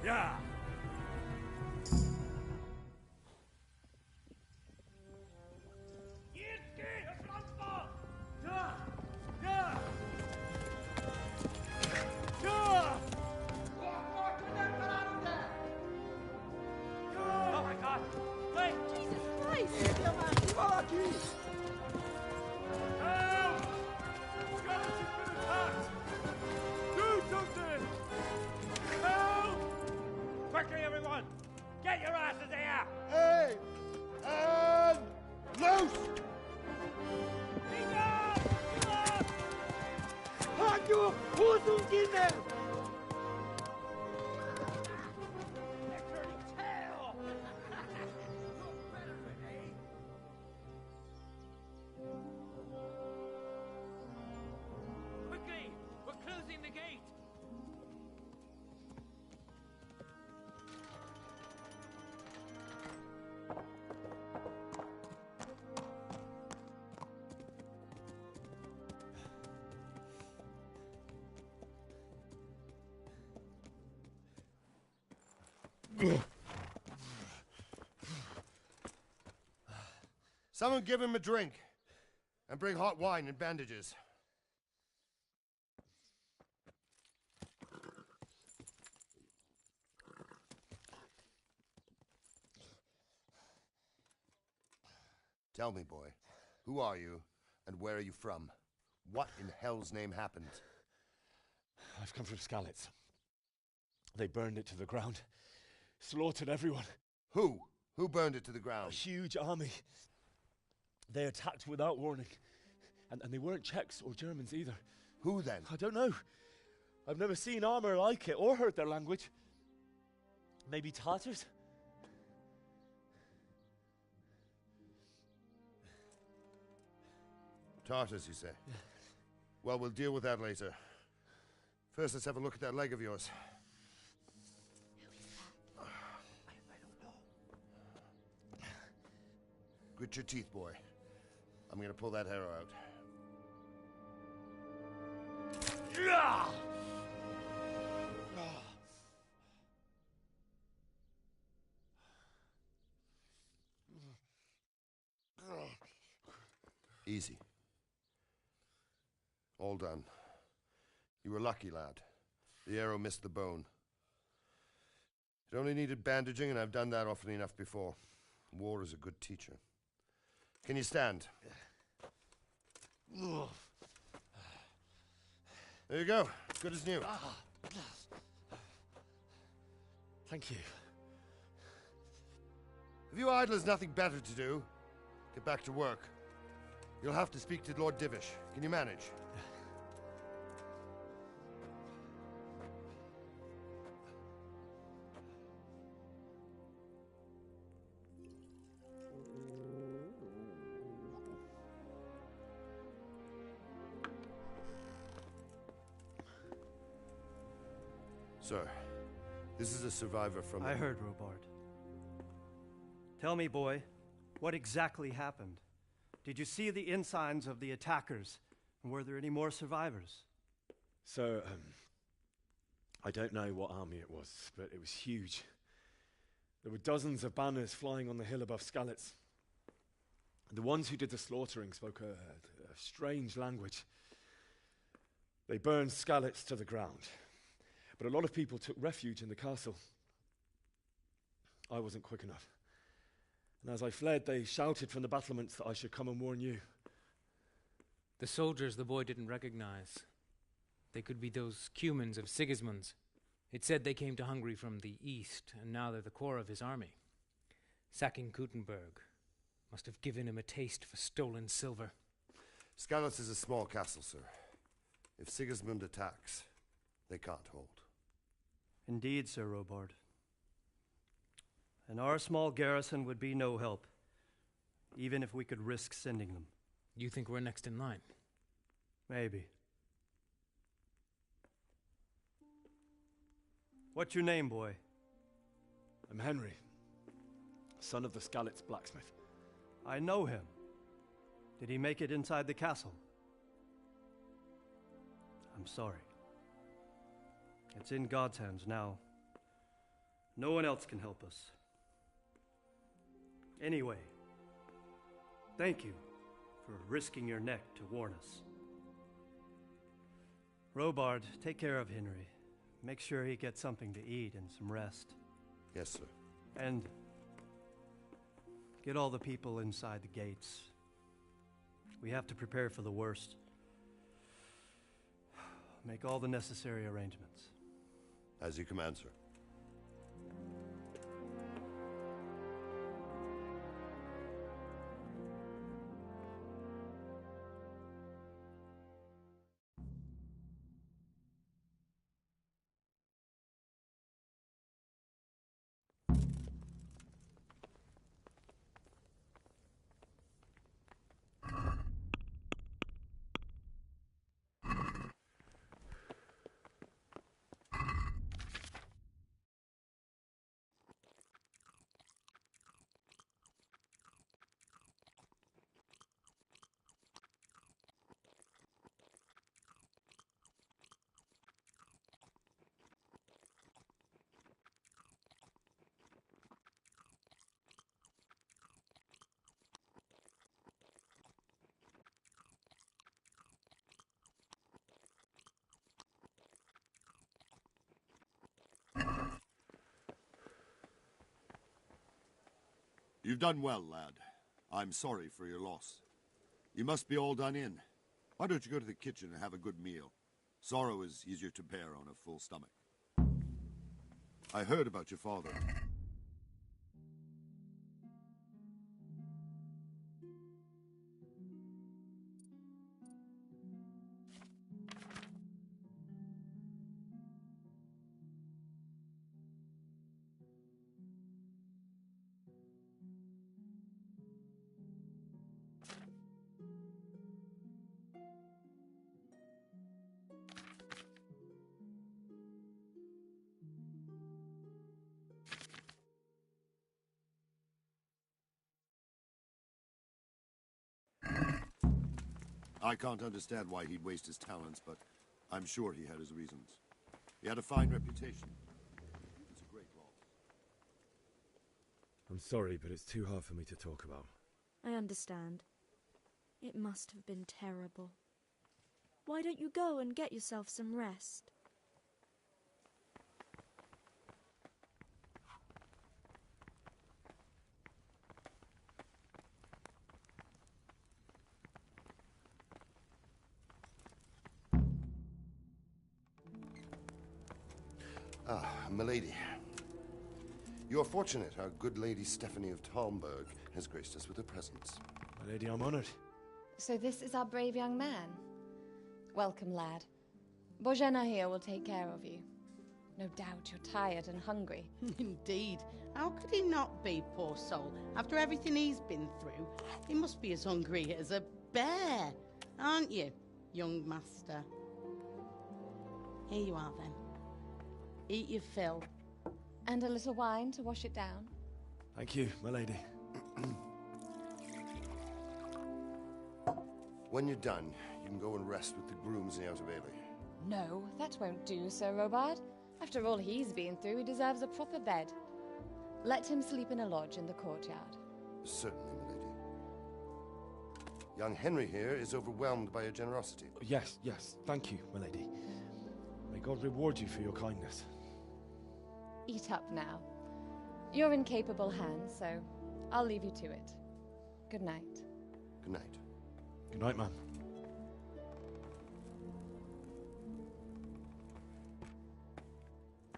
Yeah. Oh my god! Wait! Jesus Christ! Help! Skalitz has been attacked! Do something! Help! Quickly, everyone! Get your asses here! Hey! And loose! Hanyo, who's in there? Quickly! We're closing the gate! Someone give him a drink. And bring hot wine and bandages. Tell me, boy, who are you and where are you from? What in hell's name happened? I've come from Skalitz. They burned it to the ground. Slaughtered everyone. Who? Who burned it to the ground? A huge army. They attacked without warning. And they weren't Czechs or Germans either. Who then? I don't know. I've never seen armor like it or heard their language. Maybe Tatars? Tartars, you say? Yeah. Well, we'll deal with that later. First, let's have a look at that leg of yours. Grit your teeth, boy. I'm gonna pull that arrow out. Easy. All done. You were lucky, lad. The arrow missed the bone. It only needed bandaging, and I've done that often enough before. War is a good teacher. Can you stand? There you go. Good as new. Thank you. If you idlers nothing better to do, get back to work. You'll have to speak to Lord Divish. Can you manage? Sir, this is a survivor from... I heard, Robard. Tell me, boy, what exactly happened? Did you see the ensigns of the attackers? And were there any more survivors? So, I don't know what army it was, but it was huge. There were dozens of banners flying on the hill above Skalitz. The ones who did the slaughtering spoke a strange language. They burned Skalitz to the ground. But a lot of people took refuge in the castle. I wasn't quick enough. And as I fled, they shouted from the battlements that I should come and warn you. The soldiers the boy didn't recognize. They could be those Cumans of Sigismund's. It said they came to Hungary from the east, and now they're the core of his army. Sacking Gutenberg must have given him a taste for stolen silver. Skalitz is a small castle, sir. If Sigismund attacks, they can't hold. Indeed, Sir Robard. And our small garrison would be no help, even if we could risk sending them. You think we're next in line? Maybe. What's your name, boy? I'm Henry, son of the Skalitz blacksmith. I know him. Did he make it inside the castle? I'm sorry. It's in God's hands now. No one else can help us. Anyway, thank you for risking your neck to warn us. Robard, take care of Henry. Make sure he gets something to eat and some rest. Yes, sir. And get all the people inside the gates. We have to prepare for the worst. Make all the necessary arrangements. As you command, sir. You've done well, lad. I'm sorry for your loss. You must be all done in. Why don't you go to the kitchen and have a good meal? Sorrow is easier to bear on a full stomach. I heard about your father. I can't understand why he'd waste his talents, but I'm sure he had his reasons. He had a fine reputation. It's a great loss. I'm sorry, but it's too hard for me to talk about. I understand. It must have been terrible. Why don't you go and get yourself some rest? Ah, milady. You are fortunate our good lady Stephanie of Talmberg has graced us with her presence. My lady, I'm honored. So this is our brave young man. Welcome, lad. Bojena here will take care of you. No doubt you're tired and hungry. Indeed. How could he not be, poor soul? After everything he's been through, he must be as hungry as a bear, aren't you, young master? Here you are, then. Eat your fill. And a little wine to wash it down. Thank you, my lady. When you're done, you can go and rest with the grooms in the Outer Bailey. No, that won't do, Sir Robard. After all he's been through, he deserves a proper bed. Let him sleep in a lodge in the courtyard. Certainly, milady. Young Henry here is overwhelmed by your generosity. Yes, yes, thank you, my lady. May God reward you for your kindness. Eat up now. You're in capable hands, so I'll leave you to it. Good night. Good night. Good night, ma'am.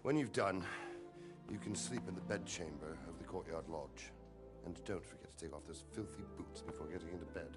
When you've done, you can sleep in the bedchamber of the courtyard lodge. And don't forget to take off those filthy boots before getting into bed.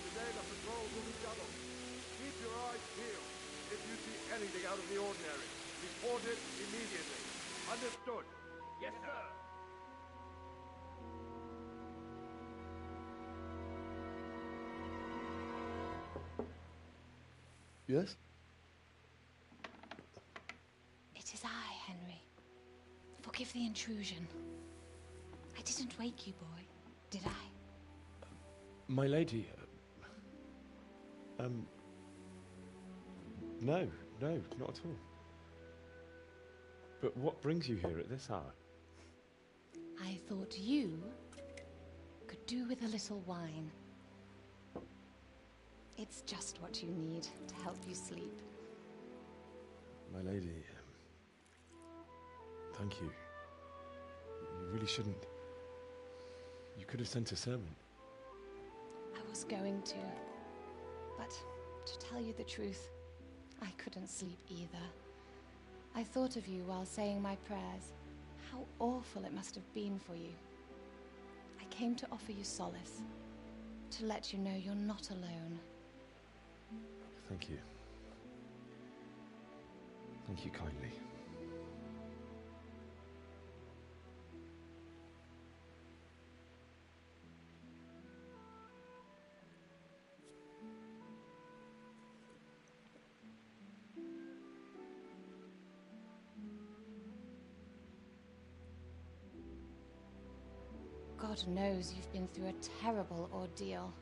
Today the patrols will be doubled. Keep your eyes peeled. If you see anything out of the ordinary, report it immediately. Understood? Yes, sir. Yes? It is I, Henry. Forgive the intrusion. I didn't wake you, boy, did I? My lady, no, not at all. But what brings you here at this hour? I thought you could do with a little wine. It's just what you need to help you sleep. My lady, thank you. You really shouldn't. You could have sent a servant. I was going to, but to tell you the truth, I couldn't sleep either. I thought of you while saying my prayers. How awful it must have been for you. I came to offer you solace, to let you know you're not alone. Thank you. Thank you kindly. God knows you've been through a terrible ordeal.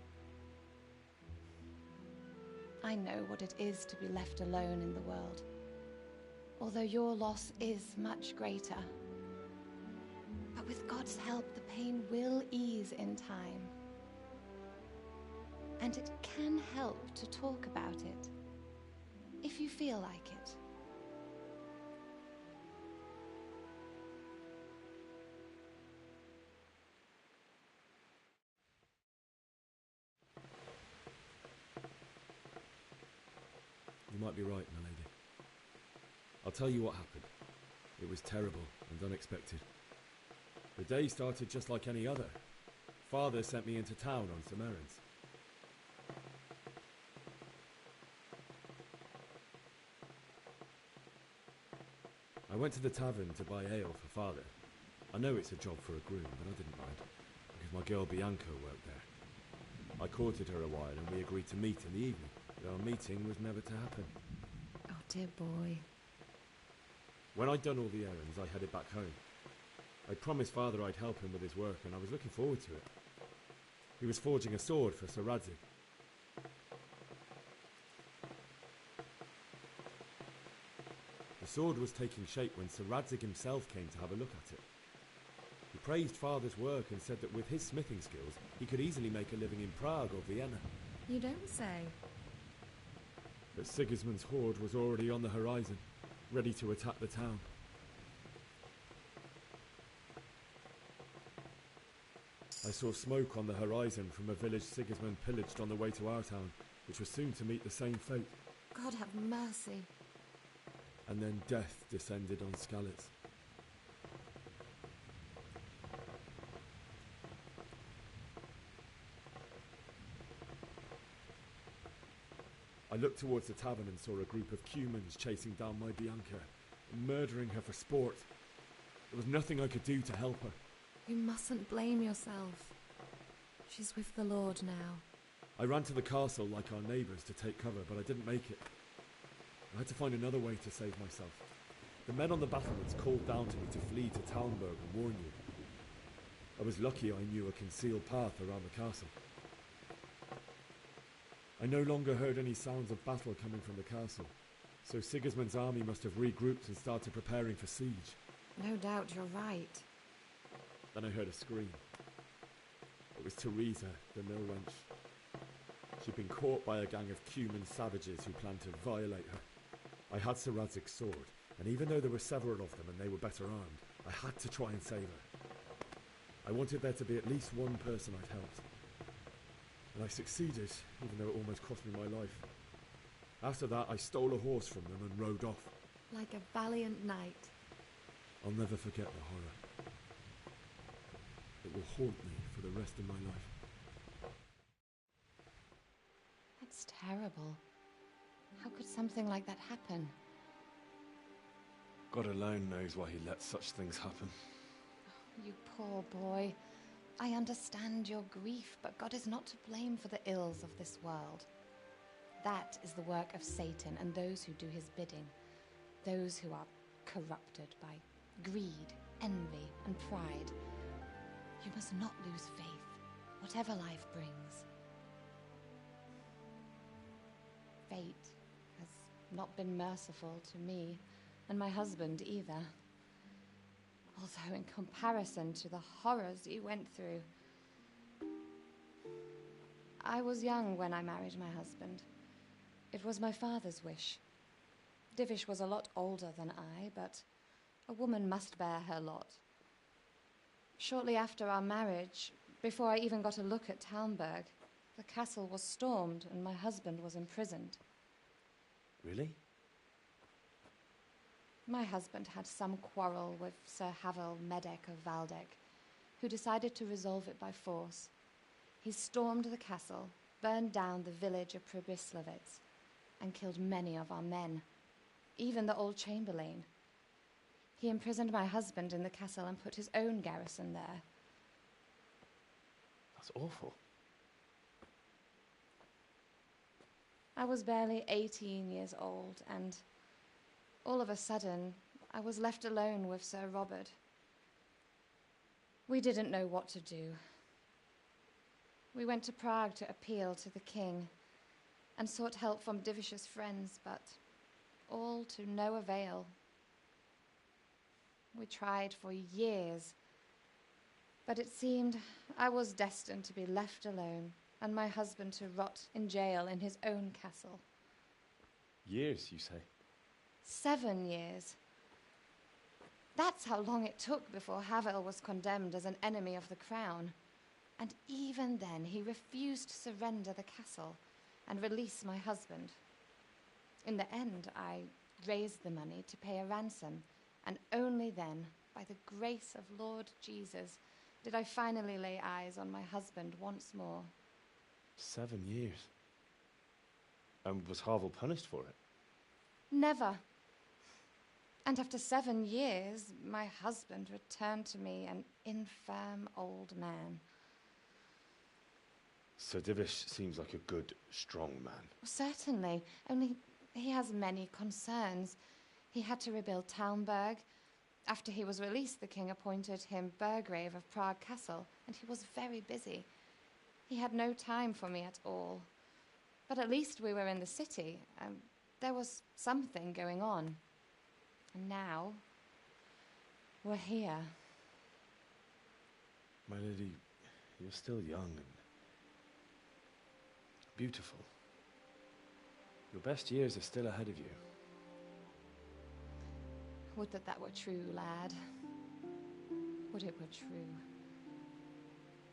I know what it is to be left alone in the world, although your loss is much greater. But with God's help, the pain will ease in time. And it can help to talk about it, if you feel like it. You might be right, my lady. I'll tell you what happened. It was terrible and unexpected. The day started just like any other. Father sent me into town on some errands. I went to the tavern to buy ale for Father. I know it's a job for a groom, but I didn't mind, because my girl Bianca worked there. I courted her a while and we agreed to meet in the evening. Our meeting was never to happen. Oh, dear boy. When I'd done all the errands, I headed back home. I promised Father I'd help him with his work, and I was looking forward to it. He was forging a sword for Sir Radzig. The sword was taking shape when Sir Radzig himself came to have a look at it. He praised Father's work and said that with his smithing skills, he could easily make a living in Prague or Vienna. You don't say. But Sigismund's horde was already on the horizon, ready to attack the town. I saw smoke on the horizon from a village Sigismund pillaged on the way to our town, which was soon to meet the same fate. God have mercy. And then death descended on Skalitz. I looked towards the tavern and saw a group of Cumans chasing down my Bianca, murdering her for sport. There was nothing I could do to help her. You mustn't blame yourself. She's with the Lord now. I ran to the castle like our neighbours to take cover, but I didn't make it. I had to find another way to save myself. The men on the battlements called down to me to flee to Talmberg and warn you. I was lucky I knew a concealed path around the castle. I no longer heard any sounds of battle coming from the castle, so Sigismund's army must have regrouped and started preparing for siege. No doubt you're right. Then I heard a scream. It was Teresa, the mill wench. She'd been caught by a gang of Cuman savages who planned to violate her. I had Sir Radzig's sword, and even though there were several of them and they were better armed, I had to try and save her. I wanted there to be at least one person I'd helped. And I succeeded, even though it almost cost me my life. After that, I stole a horse from them and rode off. Like a valiant knight. I'll never forget the horror. It will haunt me for the rest of my life. That's terrible. How could something like that happen? God alone knows why he lets such things happen. You poor boy. I understand your grief, but God is not to blame for the ills of this world. That is the work of Satan and those who do his bidding, those who are corrupted by greed, envy, and pride. You must not lose faith, whatever life brings. Fate has not been merciful to me and my husband either. Although in comparison to the horrors you went through. I was young when I married my husband. It was my father's wish. Divish was a lot older than I, but a woman must bear her lot. Shortly after our marriage, before I even got a look at Talmberg, the castle was stormed and my husband was imprisoned. Really? My husband had some quarrel with Sir Havel Medek of Valdek, who decided to resolve it by force. He stormed the castle, burned down the village of Pribyslavitz, and killed many of our men, even the old chamberlain. He imprisoned my husband in the castle and put his own garrison there. That's awful. I was barely 18 years old, and all of a sudden, I was left alone with Sir Robert. We didn't know what to do. We went to Prague to appeal to the king and sought help from Divish's friends, but all to no avail. We tried for years, but it seemed I was destined to be left alone and my husband to rot in jail in his own castle. Years, you say? 7 years. That's how long it took before Havel was condemned as an enemy of the crown. And even then, he refused to surrender the castle and release my husband. In the end, I raised the money to pay a ransom, and only then, by the grace of Lord Jesus, did I finally lay eyes on my husband once more. 7 years. And was Havel punished for it? Never. And after 7 years, my husband returned to me an infirm old man. Sir Divish seems like a good, strong man. Certainly, only he has many concerns. He had to rebuild Talmberg. After he was released, the king appointed him Burgrave of Prague Castle, and he was very busy. He had no time for me at all. But at least we were in the city, and there was something going on. And now, we're here. My lady, you're still young and beautiful. Your best years are still ahead of you. Would that that were true, lad. Would it were true.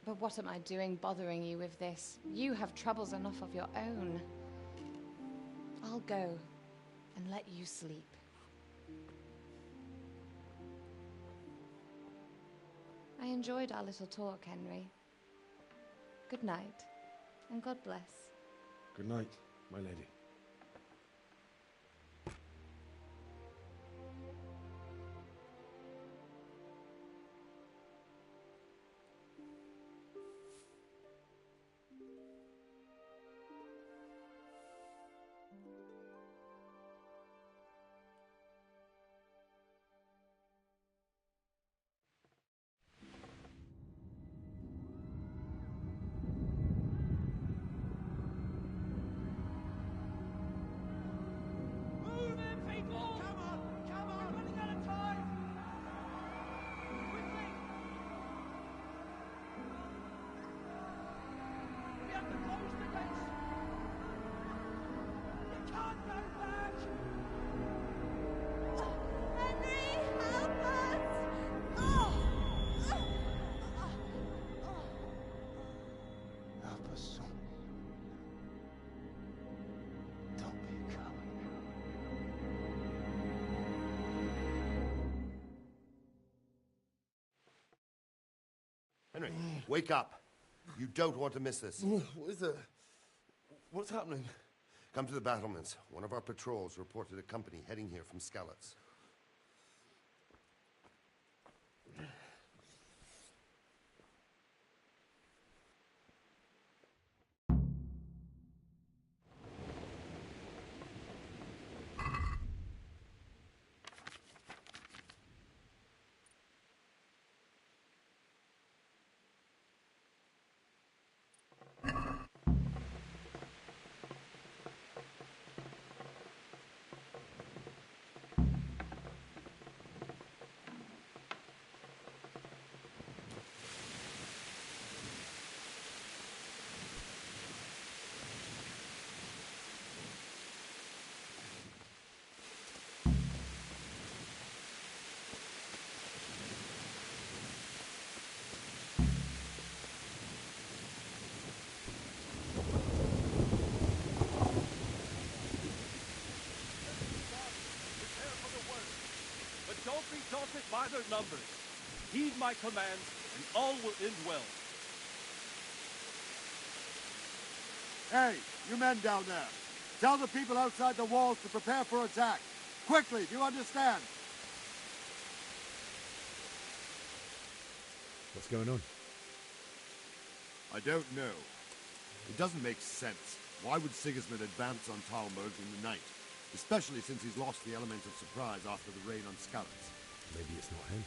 But what am I doing bothering you with this? You have troubles enough of your own. I'll go and let you sleep. I enjoyed our little talk, Henry. Good night, and God bless. Good night, my lady. Henry, wake up. You don't want to miss this. What is it? What's happening? Come to the battlements. One of our patrols reported a company heading here from Skalitz. profit by their numbers. Heed my commands, and all will end well. Hey, you men down there. Tell the people outside the walls to prepare for attack. Quickly, do you understand? What's going on? I don't know. It doesn't make sense. Why would Sigismund advance on Talmberg in the night? Especially since he's lost the element of surprise after the raid on Skalitz. Maybe it's not him.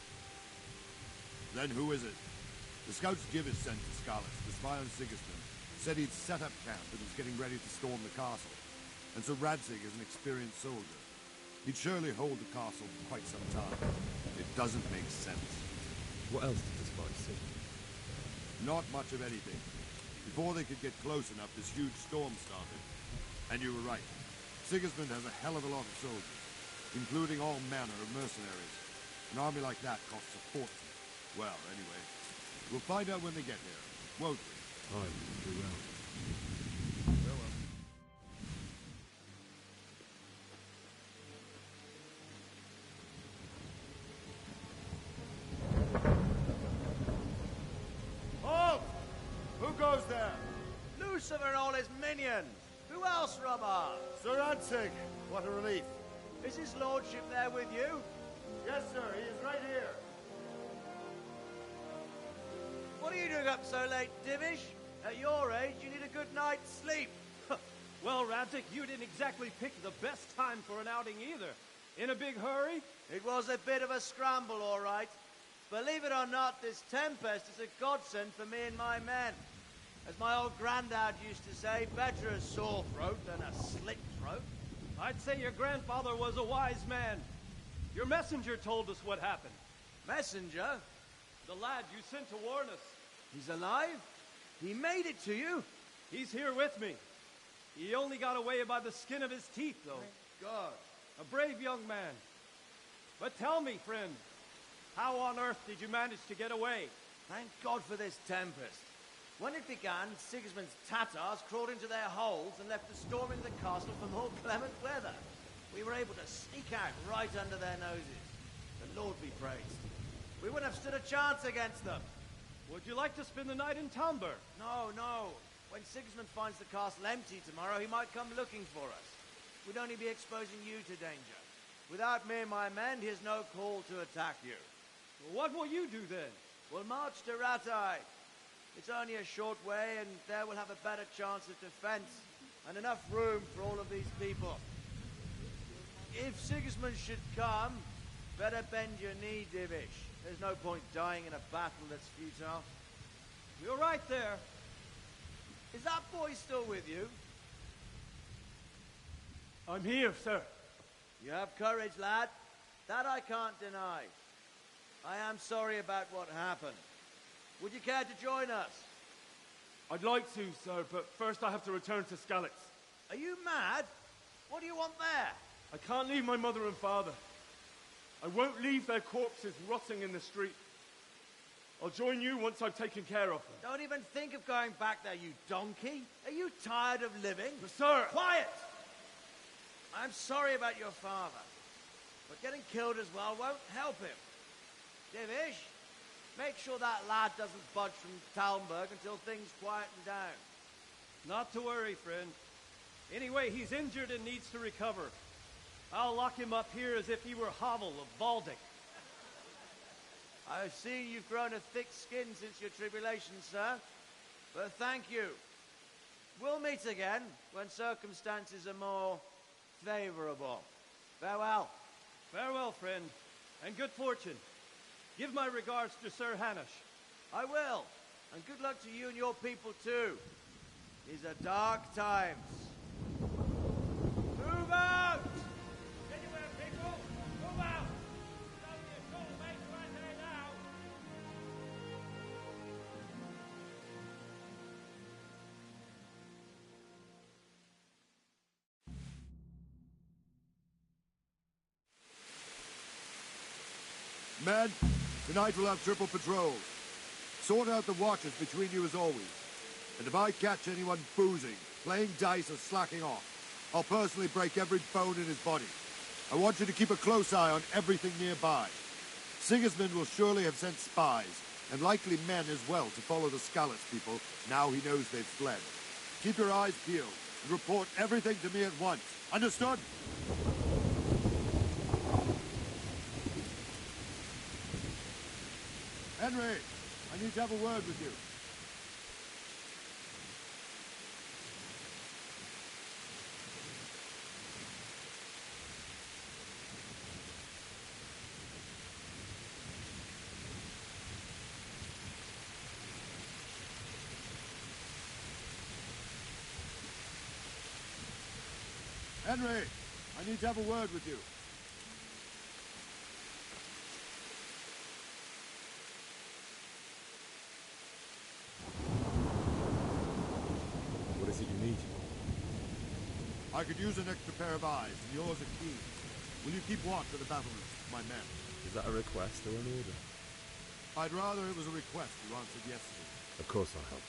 Then who is it? The scouts Giv is sent to Skalitz to spy on Sigismund. Said he'd set up camp and was getting ready to storm the castle. And so Radzig is an experienced soldier. He'd surely hold the castle for quite some time. It doesn't make sense. What else did the spies see? Not much of anything. Before they could get close enough, this huge storm started. And you were right. Sigismund has a hell of a lot of soldiers, including all manner of mercenaries. An army like that costs a fortune. Well, anyway, we'll find out when they get here, won't we? Aye, we will. Halt! Who goes there? Lucifer and all his minions. Who else, Robert? Sir Radzig. What a relief. Is his lordship there with you? Yes, sir. He is right here. What are you doing up so late, Divish? At your age, you need a good night's sleep. Well, Radzig, you didn't exactly pick the best time for an outing either. In a big hurry? It was a bit of a scramble, all right. Believe it or not, this tempest is a godsend for me and my men. As my old granddad used to say, better a sore throat than a slit throat. I'd say your grandfather was a wise man. Your messenger told us what happened. Messenger? The lad you sent to warn us. He's alive? He made it to you? He's here with me. He only got away by the skin of his teeth, though. Thank God. A brave young man. But tell me, friend, how on earth did you manage to get away? Thank God for this tempest. When it began, Sigismund's Tatars crawled into their holes and left us storming the castle for more clement weather. We were able to sneak out right under their noses. The Lord be praised. We wouldn't have stood a chance against them. Would you like to spend the night in Talmberg? No, no. When Sigismund finds the castle empty tomorrow, he might come looking for us. We'd only be exposing you to danger. Without me and my men, he has no call to attack you. Well, what will you do then? We'll march to Ratai. It's only a short way, and there we'll have a better chance of defense and enough room for all of these people. If Sigismund should come, better bend your knee, Divish. There's no point dying in a battle that's futile. You're right there. Is that boy still with you? I'm here, sir. You have courage, lad. That I can't deny. I am sorry about what happened. Would you care to join us? I'd like to, sir, but first I have to return to Skalitz. Are you mad? What do you want there? I can't leave my mother and father. I won't leave their corpses rotting in the street. I'll join you once I've taken care of them. Don't even think of going back there, you donkey. Are you tired of living? But sir! Quiet! I'm sorry about your father, but getting killed as well won't help him. Divish, make sure that lad doesn't budge from Talmberg until things quieten down. Not to worry, friend. Anyway, he's injured and needs to recover. I'll lock him up here as if he were Havel of Baldic. I've seen you've grown a thick skin since your tribulation, sir. But thank you. We'll meet again when circumstances are more favorable. Farewell. Farewell, friend, and good fortune. Give my regards to Sir Hanush. I will. And good luck to you and your people, too. These are dark times. Move out! Anywhere, people! Move out! It's only a short way to Ratai now. Men, tonight we'll have triple patrols. Sort out the watches between you as always. And if I catch anyone boozing, playing dice, or slacking off, I'll personally break every bone in his body. I want you to keep a close eye on everything nearby. Sigismund will surely have sent spies, and likely men as well, to follow the Skalitz people now he knows they've fled. Keep your eyes peeled, and report everything to me at once. Understood? Henry, I need to have a word with you. Henry, I need to have a word with you. What is it you need? I could use an extra pair of eyes, and yours are keen. Will you keep watch of the battlements, my men? Is that a request or an order? I'd rather it was a request you answered yesterday. Of course I'll help.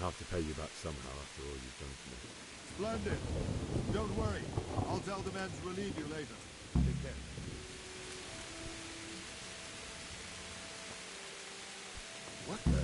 I'll have to pay you back somehow after all you've done for me. Splendid. Don't worry. I'll tell the men to relieve you later. Take care. What the?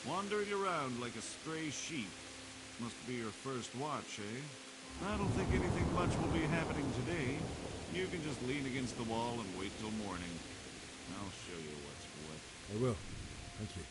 Wandering around like a stray sheep. Must be your first watch, eh? I don't think anything much will be happening today. You can just lean against the wall and wait till morning. I'll show you what's what. I will. Thank you.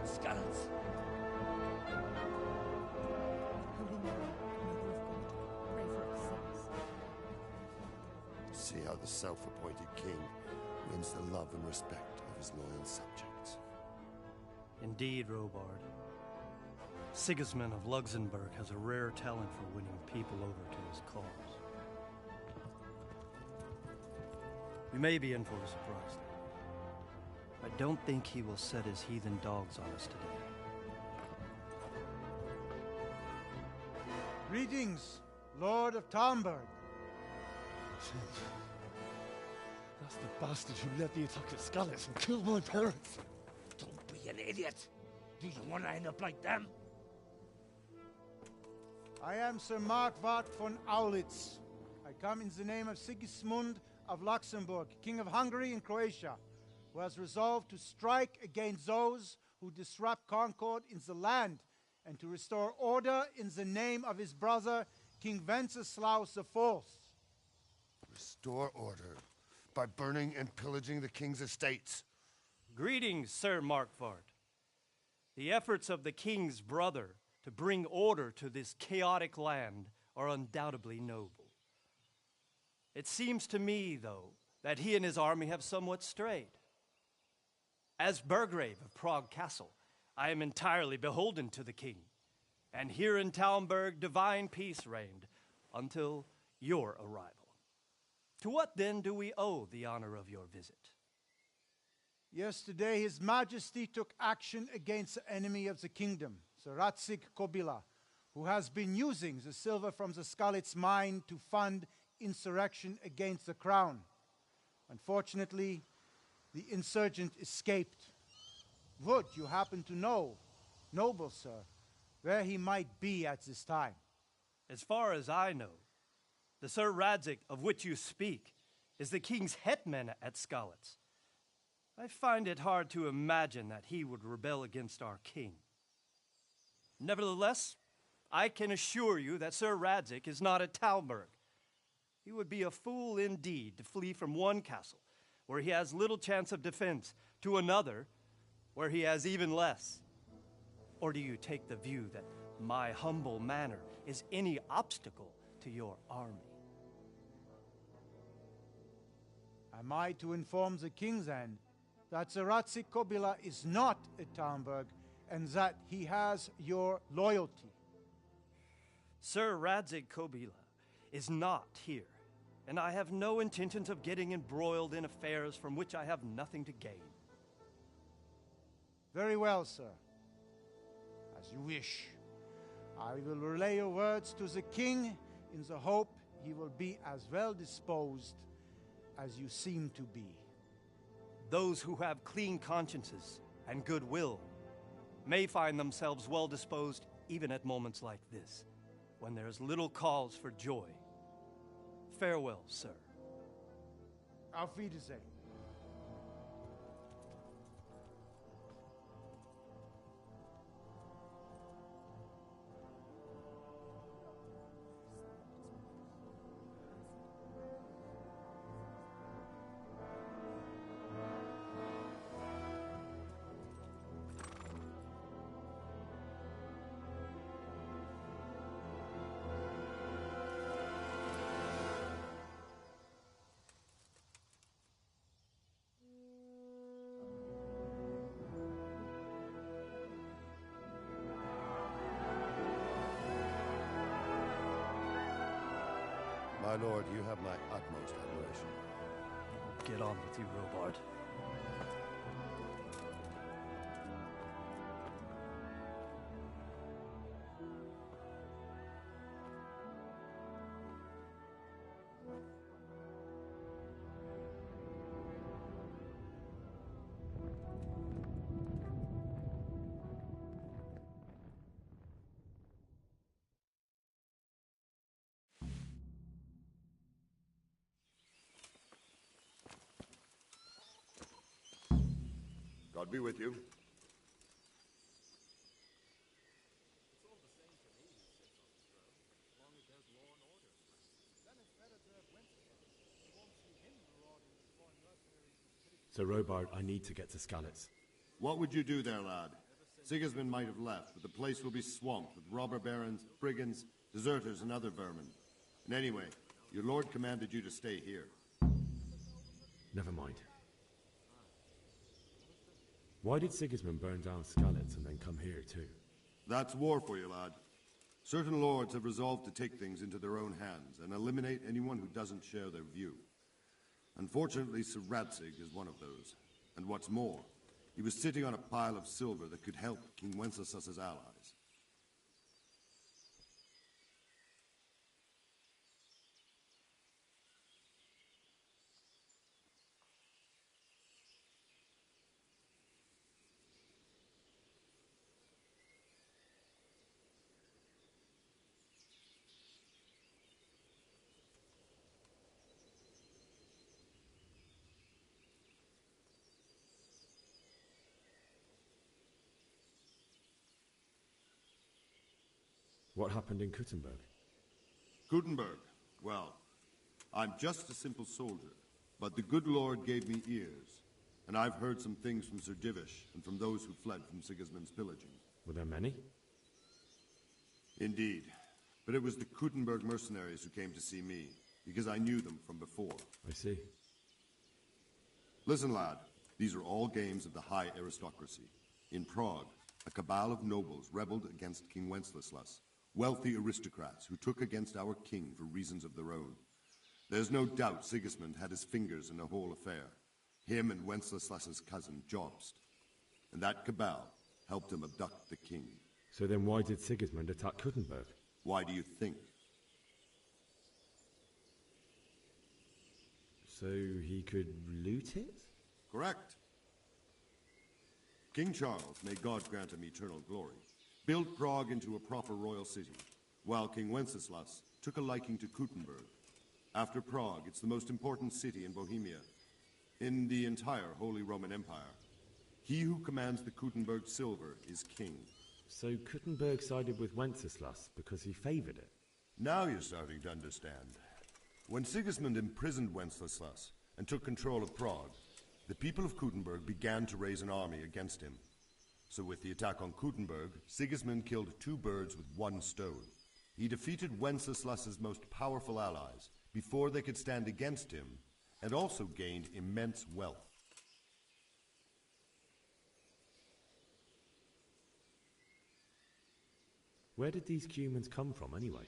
Skalitz. See how the self-appointed king wins the love and respect of his loyal subjects. Indeed, Robard. Sigismund of Luxembourg has a rare talent for winning people over to his cause. We may be in for a surprise, though. I don't think he will set his heathen dogs on us today. Greetings, Lord of Talmberg. That's the bastard who led the attack at Skalitz and killed my parents. Don't be an idiot. Do you want to end up like them? I am Sir Markwart von Aulitz. I come in the name of Sigismund of Luxembourg, King of Hungary and Croatia, who has resolved to strike against those who disrupt concord in the land and to restore order in the name of his brother, King Wenceslaus IV. Restore order by burning and pillaging the king's estates. Greetings, Sir Markvart. The efforts of the king's brother to bring order to this chaotic land are undoubtedly noble. It seems to me, though, that he and his army have somewhat strayed. As Burgrave of Prague Castle, I am entirely beholden to the king, and here in Talmberg divine peace reigned until your arrival. To what then do we owe the honor of your visit? Yesterday, His Majesty took action against the enemy of the kingdom, Sir Radzig Kobyla, who has been using the silver from the Skalitz mine to fund insurrection against the crown. Unfortunately, the insurgent escaped. Would you happen to know, noble sir, where he might be at this time? As far as I know, the Sir Radzig of which you speak is the king's hetman at Skalitz. I find it hard to imagine that he would rebel against our king. Nevertheless, I can assure you that Sir Radzig is not at Talmberg. He would be a fool indeed to flee from one castle where he has little chance of defense to another where he has even less. Or do you take the view that my humble manner is any obstacle to your army? Am I to inform the king then that Sir Radzig Kobyla is not at Talmberg and that he has your loyalty? Sir Radzig Kobyla is not here, and I have no intentions of getting embroiled in affairs from which I have nothing to gain. Very well, sir. As you wish. I will relay your words to the king in the hope he will be as well disposed as you seem to be. Those who have clean consciences and goodwill may find themselves well disposed even at moments like this, when there is little cause for joy. Farewell, sir. Auf Wiedersehen. My lord, you have my utmost admiration. Get on with you, Robard. God be with you. Sir Robard, I need to get to Skalitz. What would you do there, lad? Sigismund might have left, but the place will be swamped with robber barons, brigands, deserters, and other vermin. And anyway, your lord commanded you to stay here. Never mind. Why did Sigismund burn down Skalitz and then come here too? That's war for you, lad. Certain lords have resolved to take things into their own hands and eliminate anyone who doesn't share their view. Unfortunately, Sir Radzig is one of those. And what's more, he was sitting on a pile of silver that could help King Wenceslas's allies. What happened in Kuttenberg? Gutenberg. Well, I'm just a simple soldier, but the good Lord gave me ears, and I've heard some things from Sir Divish and from those who fled from Sigismund's pillaging. Were there many? Indeed, but it was the Kuttenberg mercenaries who came to see me, because I knew them from before. I see. Listen, lad, these are all games of the high aristocracy. In Prague, a cabal of nobles rebelled against King Wenceslas, wealthy aristocrats who took against our king for reasons of their own. There's no doubt Sigismund had his fingers in the whole affair. Him and Wenceslas's cousin, Jobst. And that cabal helped him abduct the king. So then why did Sigismund attack Kuttenberg? Why do you think? So he could loot it? Correct. King Charles, may God grant him eternal glory, built Prague into a proper royal city, while King Wenceslas took a liking to Kuttenberg. After Prague, it's the most important city in Bohemia, in the entire Holy Roman Empire. He who commands the Kuttenberg silver is king. So Kuttenberg sided with Wenceslas because he favored it? Now you're starting to understand. When Sigismund imprisoned Wenceslas and took control of Prague, the people of Kuttenberg began to raise an army against him. So with the attack on Kuttenberg, Sigismund killed two birds with one stone. He defeated Wenceslas's most powerful allies before they could stand against him, and also gained immense wealth. Where did these Cumans come from, anyway?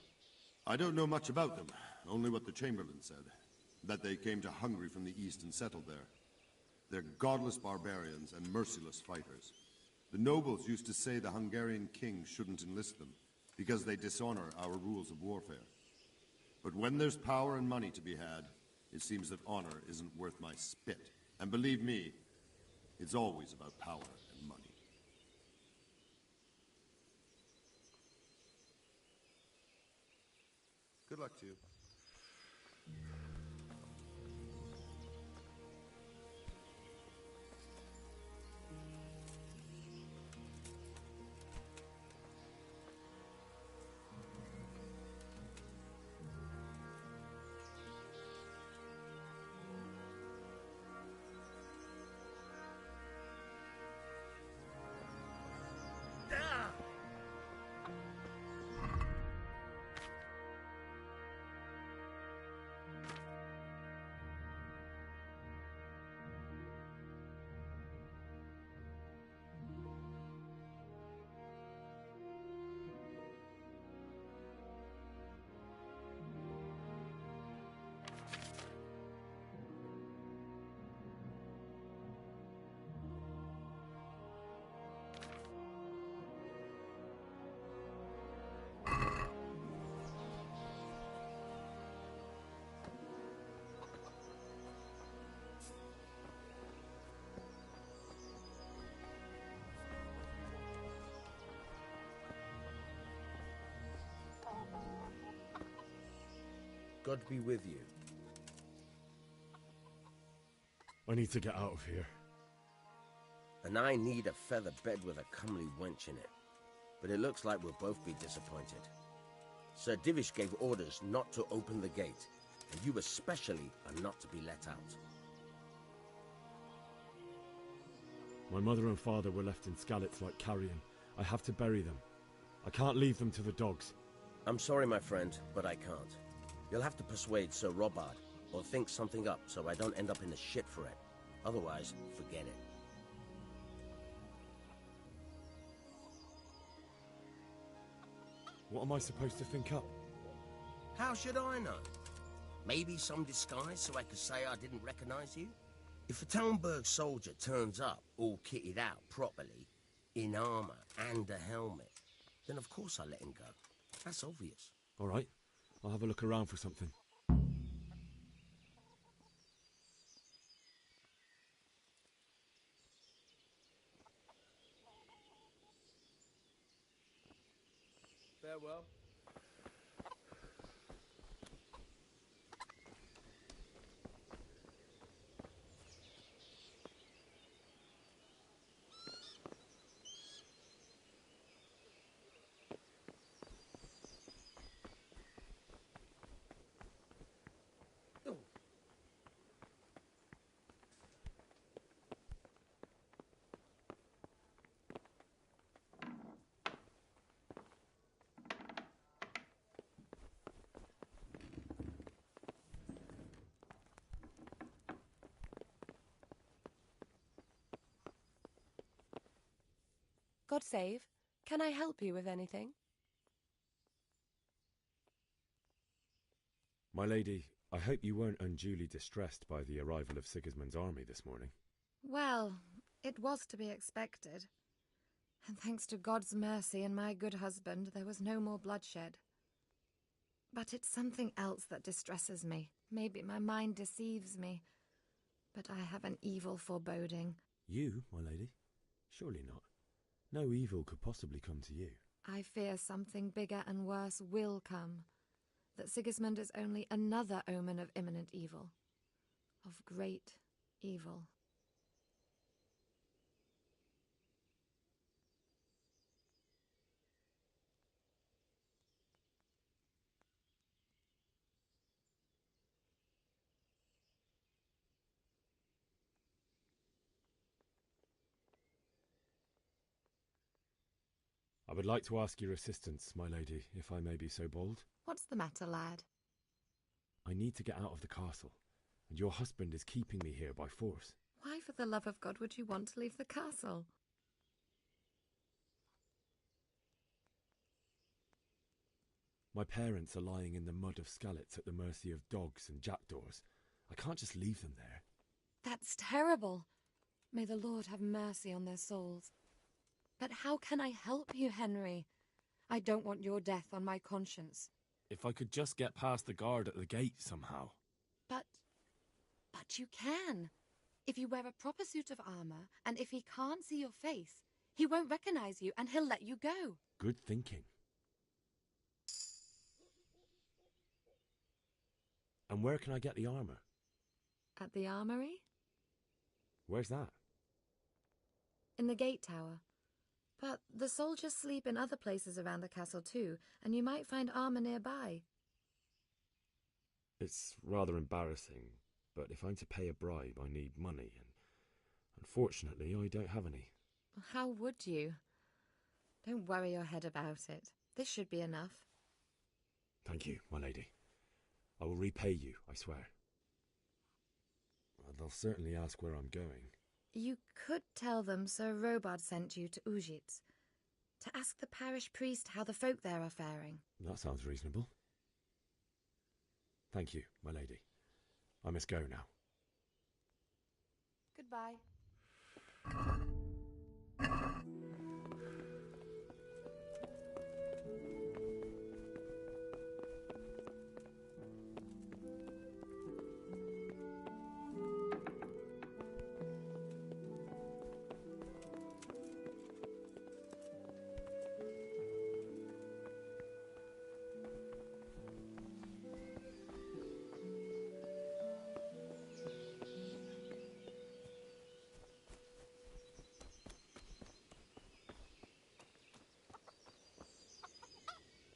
I don't know much about them, only what the Chamberlain said, that they came to Hungary from the east and settled there. They're godless barbarians and merciless fighters. The nobles used to say the Hungarian king shouldn't enlist them, because they dishonor our rules of warfare. But when there's power and money to be had, it seems that honor isn't worth my spit. And believe me, it's always about power and money. Good luck to you. God be with you. I need to get out of here. And I need a feather bed with a comely wench in it. But it looks like we'll both be disappointed. Sir Divish gave orders not to open the gate, and you especially are not to be let out. My mother and father were left in Skalitz like carrion. I have to bury them. I can't leave them to the dogs. I'm sorry, my friend, but I can't. You'll have to persuade Sir Robard, or think something up so I don't end up in the shit for it. Otherwise, forget it. What am I supposed to think up? How should I know? Maybe some disguise so I could say I didn't recognize you? If a Talmberg soldier turns up, all kitted out properly, in armor and a helmet, then of course I let him go. That's obvious. All right, I'll have a look around for something. Farewell. God save. Can I help you with anything? My lady, I hope you weren't unduly distressed by the arrival of Sigismund's army this morning. Well, it was to be expected. And thanks to God's mercy and my good husband, there was no more bloodshed. But it's something else that distresses me. Maybe my mind deceives me. But I have an evil foreboding. You, my lady? Surely not. No evil could possibly come to you. I fear something bigger and worse will come. That Sigismund is only another omen of imminent evil. Of great evil. I would like to ask your assistance, my lady, if I may be so bold. What's the matter, lad? I need to get out of the castle, and your husband is keeping me here by force. Why, for the love of God, would you want to leave the castle? My parents are lying in the mud of Skalitz at the mercy of dogs and jackdaws. I can't just leave them there. That's terrible. May the Lord have mercy on their souls. But how can I help you, Henry? I don't want your death on my conscience. If I could just get past the guard at the gate somehow. But you can. If you wear a proper suit of armor, and if he can't see your face, he won't recognize you and he'll let you go. Good thinking. And where can I get the armor? At the armory? Where's that? In the gate tower. But the soldiers sleep in other places around the castle too, and you might find armor nearby. It's rather embarrassing, but if I'm to pay a bribe, I need money, and unfortunately, I don't have any. How would you? Don't worry your head about it. This should be enough. Thank you, my lady. I will repay you, I swear. They'll certainly ask where I'm going. You could tell them Sir Robard sent you to Ujitz, to ask the parish priest how the folk there are faring. That sounds reasonable. Thank you, my lady. I must go now. Goodbye.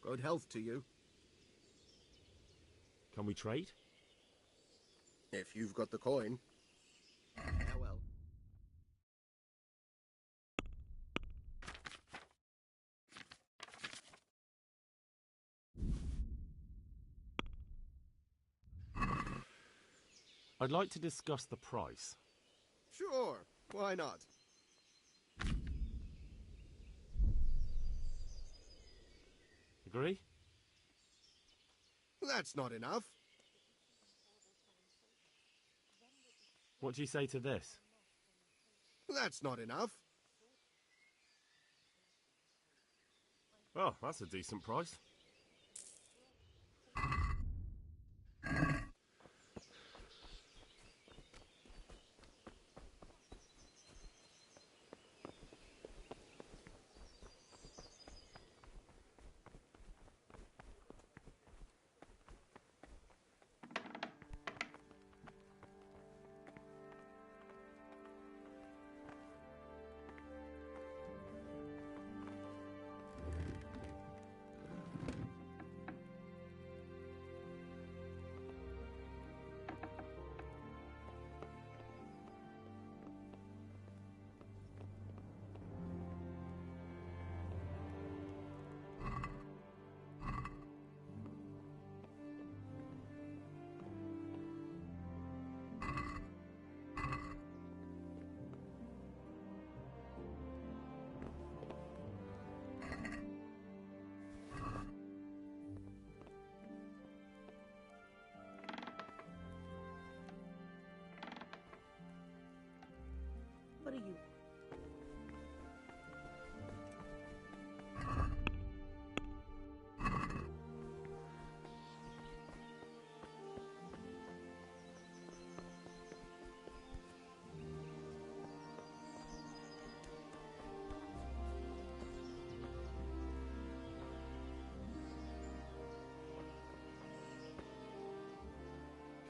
Good health to you. Can we trade? If you've got the coin. Farewell. I'd like to discuss the price. Sure, why not? Agree? That's not enough. What do you say to this? That's not enough. Oh, that's a decent price.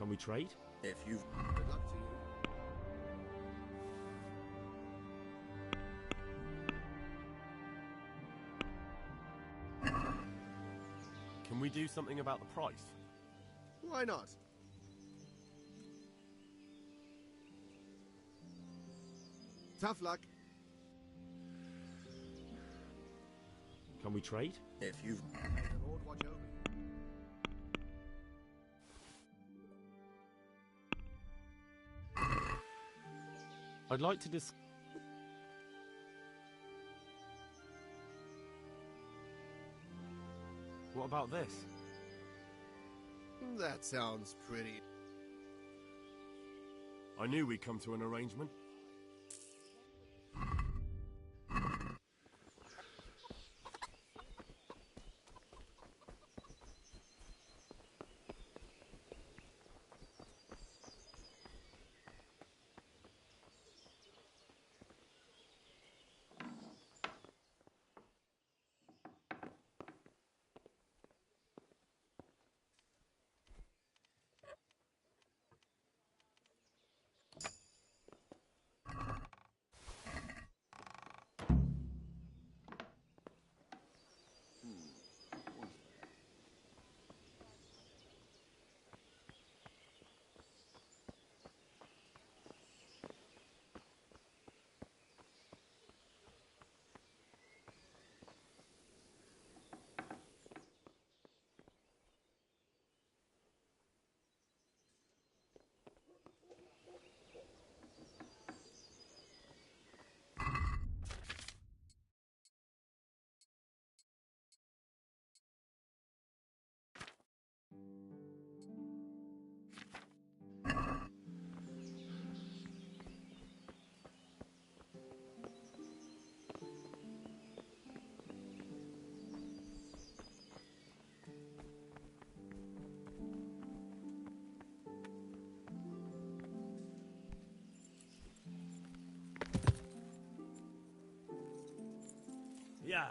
Can we trade? If you've... Good luck to you. Can we do something about the price? Why not? Tough luck. Can we trade? If you've... May the Lord watch over you. I'd like to What about this? That sounds pretty. I knew we'd come to an arrangement. Yeah.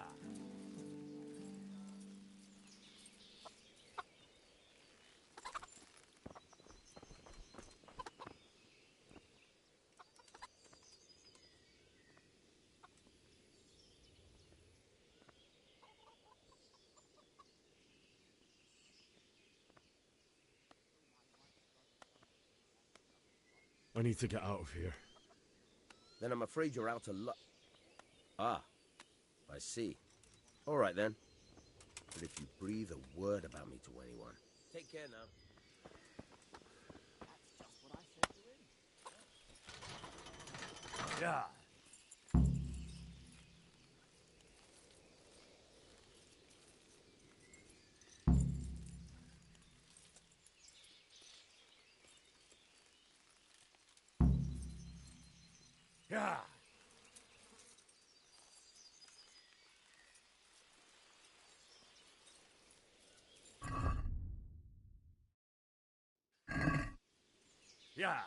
I need to get out of here. Then I'm afraid you're out of luck. Ah, I see. All right then. But if you breathe a word about me to anyone... Take care now. That's just what I said to him. Yeah. Yeah. Yeah.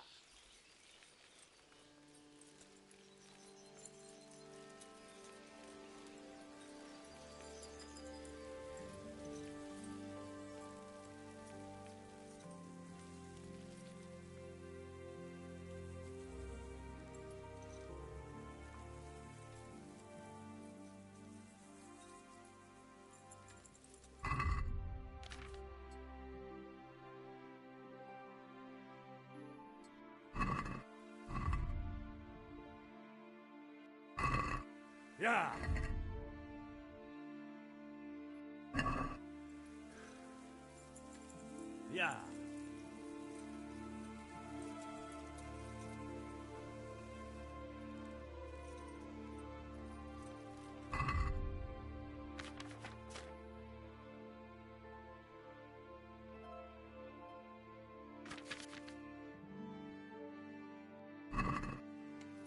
Yeah.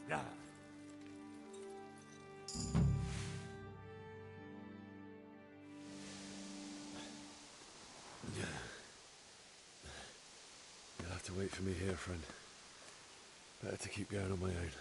Yeah. Yeah. You'll have to wait for me here, friend. Better to keep going on my own.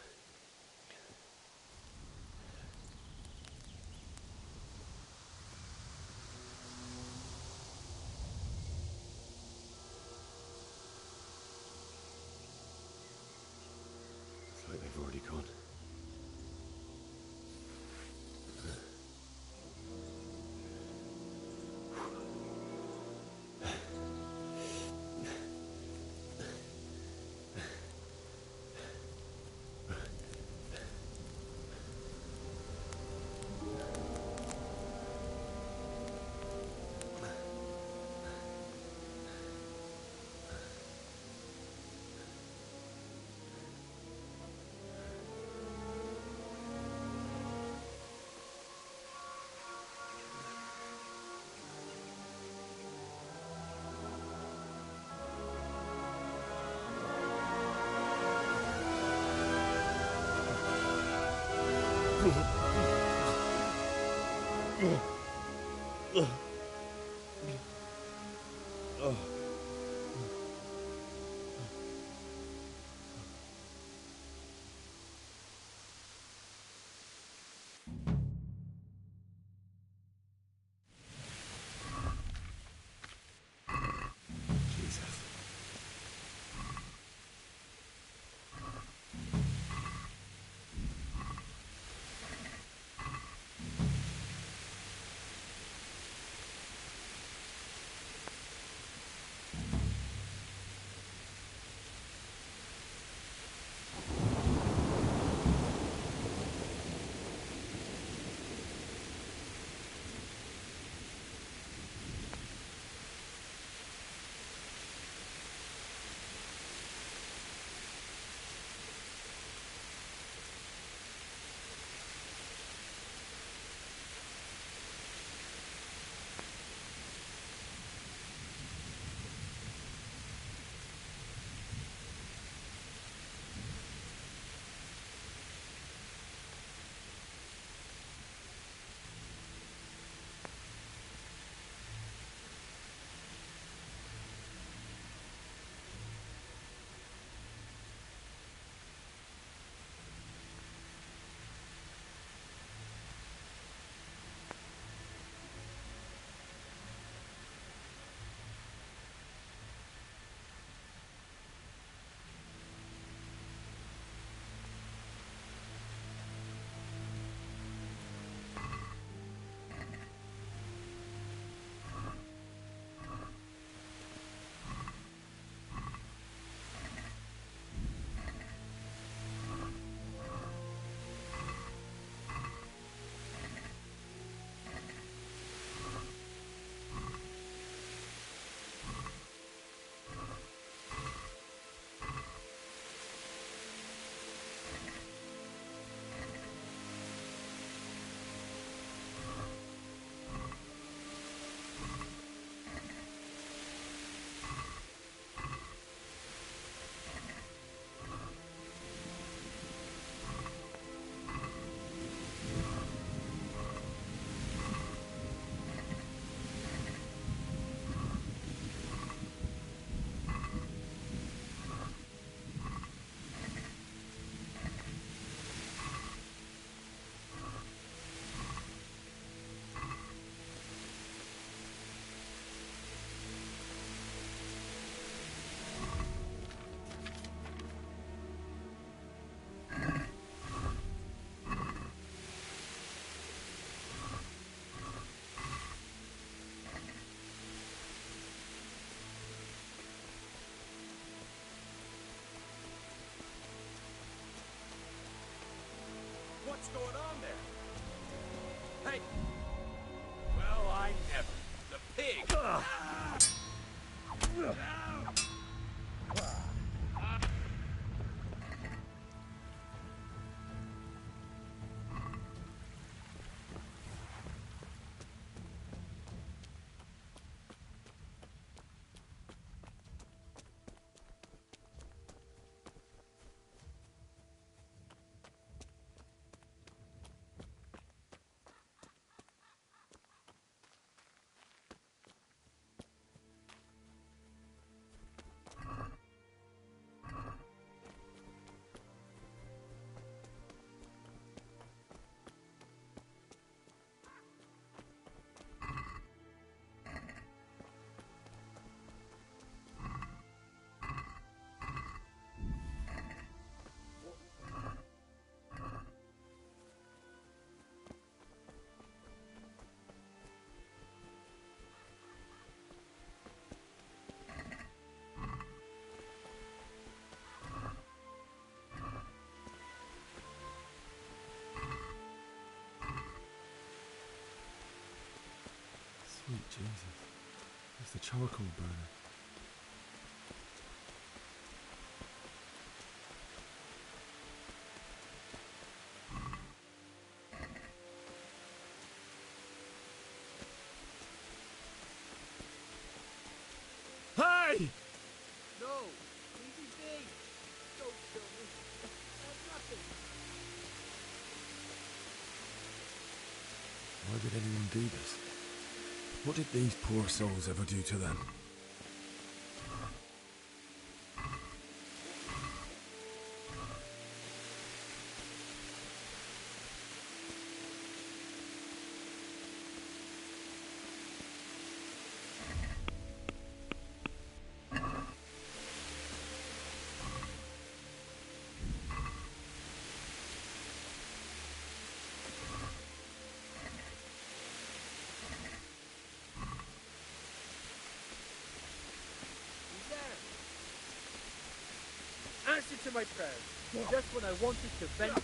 What's going on there? Hey! Well, I never. The pig! Sweet Jesus. It's the charcoal burner. Hey! No! Easy be! Don't kill me. I'm nothing. Why would anyone do this? What did these poor souls ever do to them? Answer to my prayers. Just when I wanted to vent.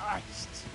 Christ!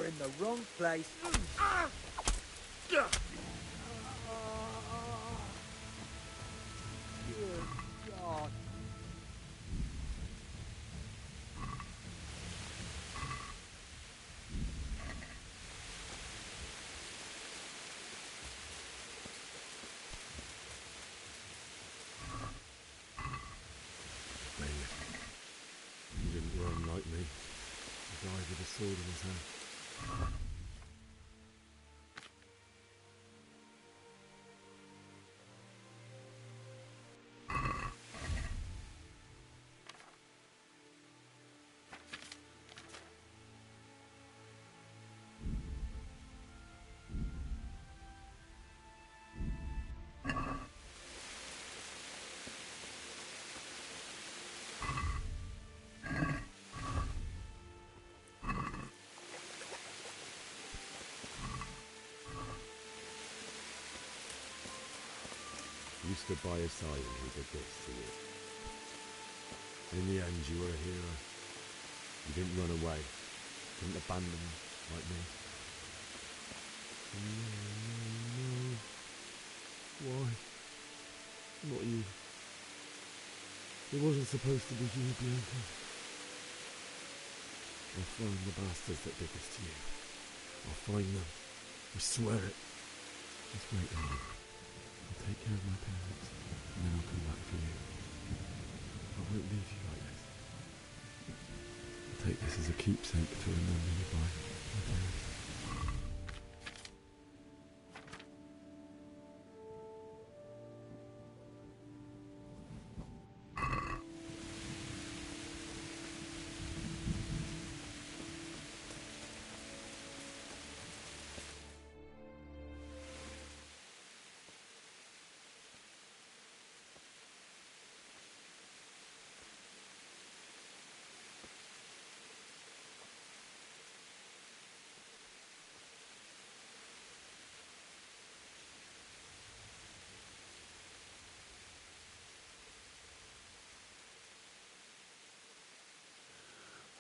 You're in the wrong place. Good God. He didn't run like me. He died with a sword in his hand. You stood by his side and he did this to you. In the end, you were a hero. You didn't run away. Didn't abandon him like me. No. Why? Not you. It wasn't supposed to be you, Bianca. I'll find the bastards that did this to you. I'll find them. I swear it. Just wait a minute. I'll take care of my parents, and then I'll come back for you. I won't leave you like this. I'll take this as a keepsake to remember you by, my parents.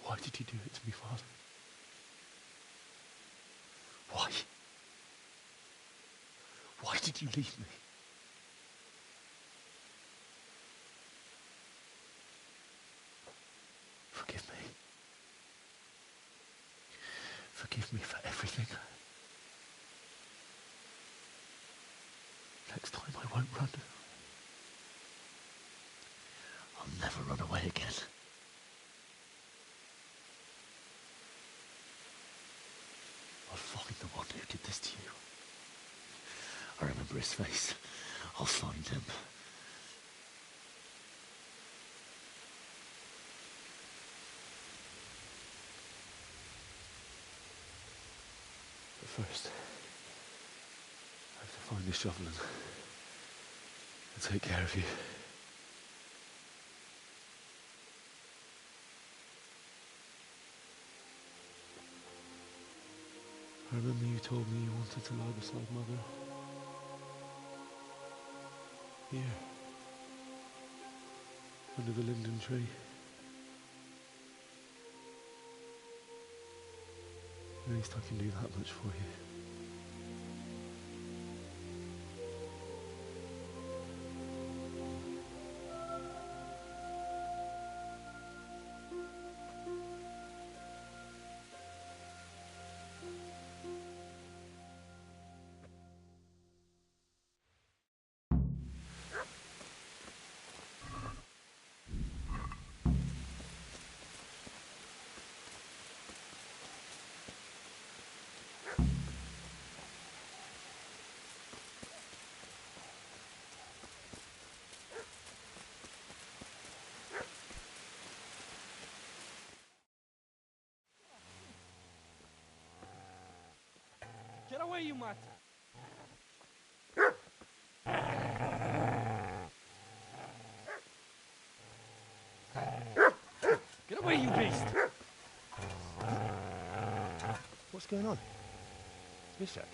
Why did you do it to me, Father? Why? Why did you leave me? Forgive me. Forgive me for everything. Next time I won't run. I'll never run away again. I'll find the one who did this to you. I remember his face. I'll find him. But first, I have to find the shovel and take care of you. I remember you told me you wanted to lie beside Mother. Here. Under the linden tree. At least I can do that much for you. Get away, you mutt! Get away, you beast! What's going on? Mishak,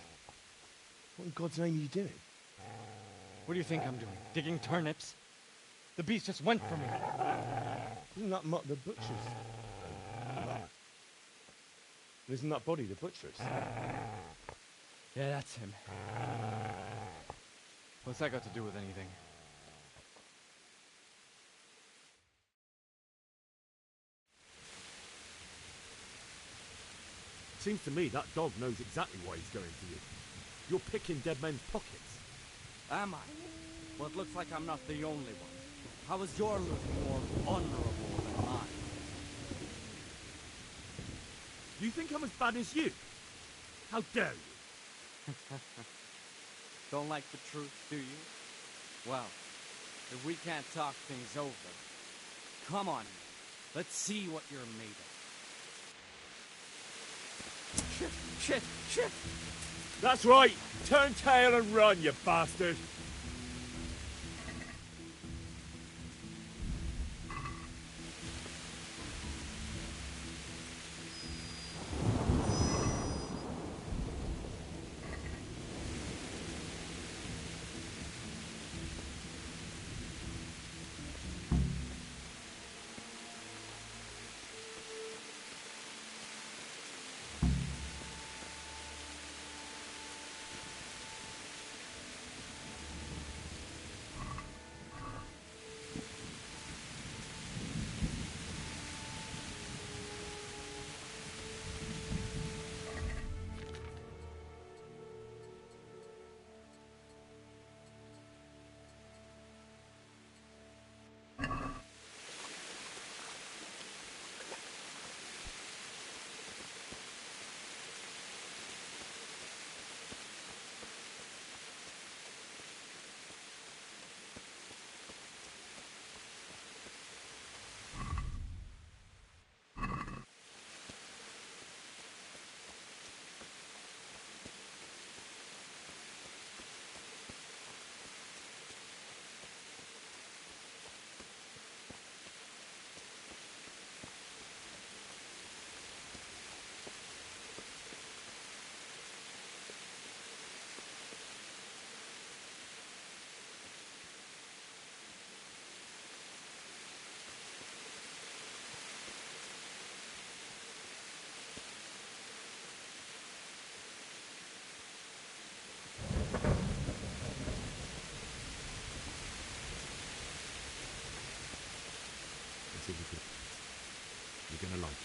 what in God's name are you doing? What do you think I'm doing? Digging turnips? The beast just went for me. Isn't that Mutt the butcher's? Isn't that body the butcher's? Yeah, that's him. What's that got to do with anything? Seems to me that dog knows exactly why he's going for you. You're picking dead men's pockets. Am I? Well, it looks like I'm not the only one. How is your looting more honorable than mine? You think I'm as bad as you? How dare you? Don't like the truth, do you? Well, if we can't talk things over, come on, let's see what you're made of. Shit! That's right! Turn tail and run, you bastard! You're gonna like it.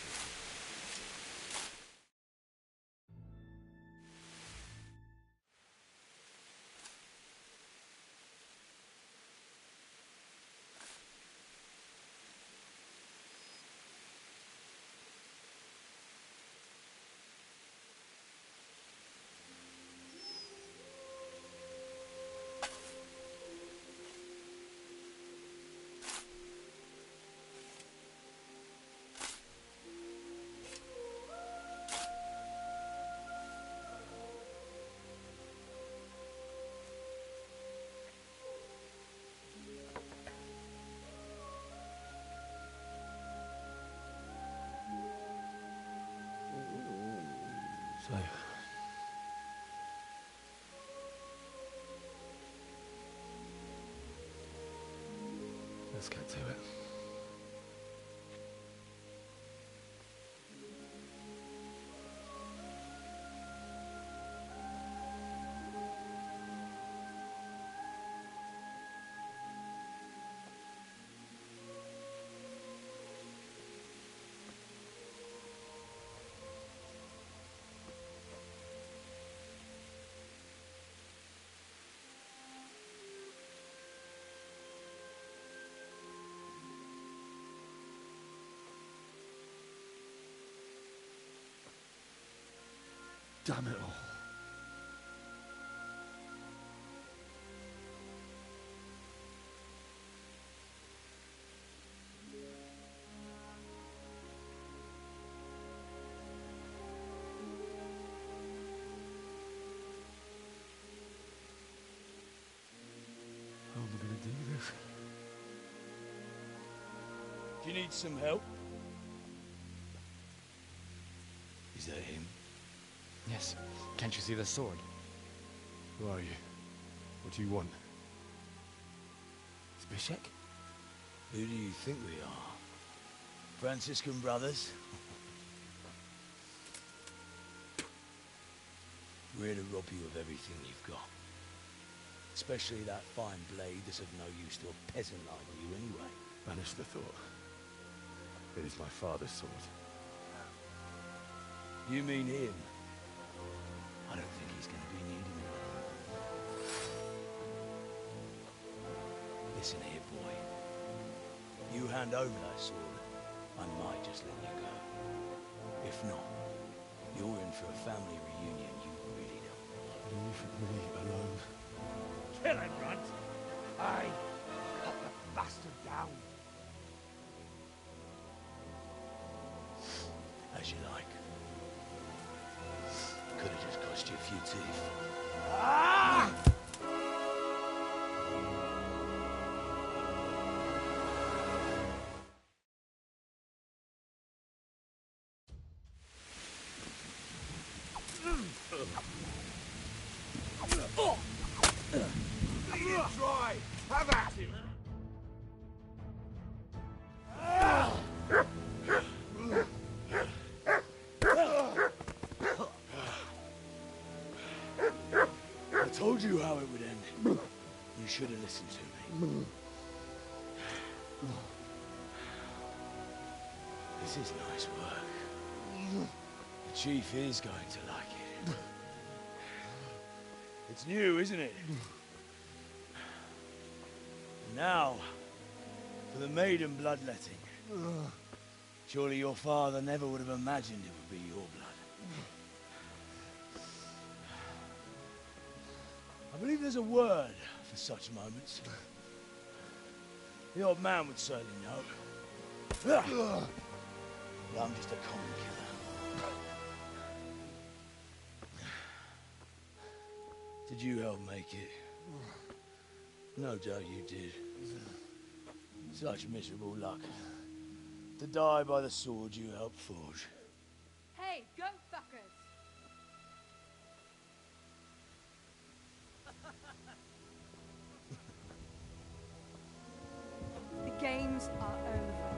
So, let's get to it. Damn it all. How am I going to do this? Do you need some help? Is that him? Yes. Can't you see the sword? Who are you? What do you want? Zbyszek? Who do you think we are? Franciscan brothers? We're here to rob you of everything you've got. Especially that fine blade that's of no use to a peasant like you anyway. Banish the thought. It is my father's sword. You mean him? I don't think he's going to be needing it anymore. Listen here, boy. You hand over that sword, I might just let you go. If not, you're in for a family reunion you really don't want. Leave me alone. Kill him, Runt! Aye, cut the bastard down. As you like. Could have just cost you a few teeth. Ah! Try! Have at him! I told you how it would end. You should have listened to me. This is nice work. The chief is going to like it. It's new, isn't it? Now, for the maiden bloodletting. Surely your father never would have imagined it would be your blood. I believe there's a word for such moments. The old man would certainly know. But I'm just a common killer. Did you help make it? No doubt you did. Such miserable luck. To die by the sword you helped forge. Hey, go fuckers! The games are over.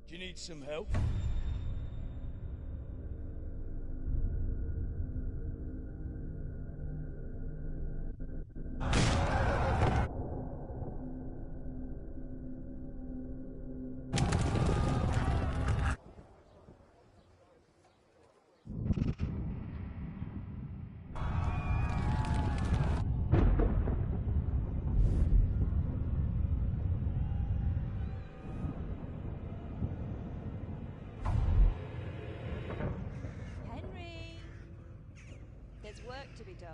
Do you need some help? Henry! There's work to be done.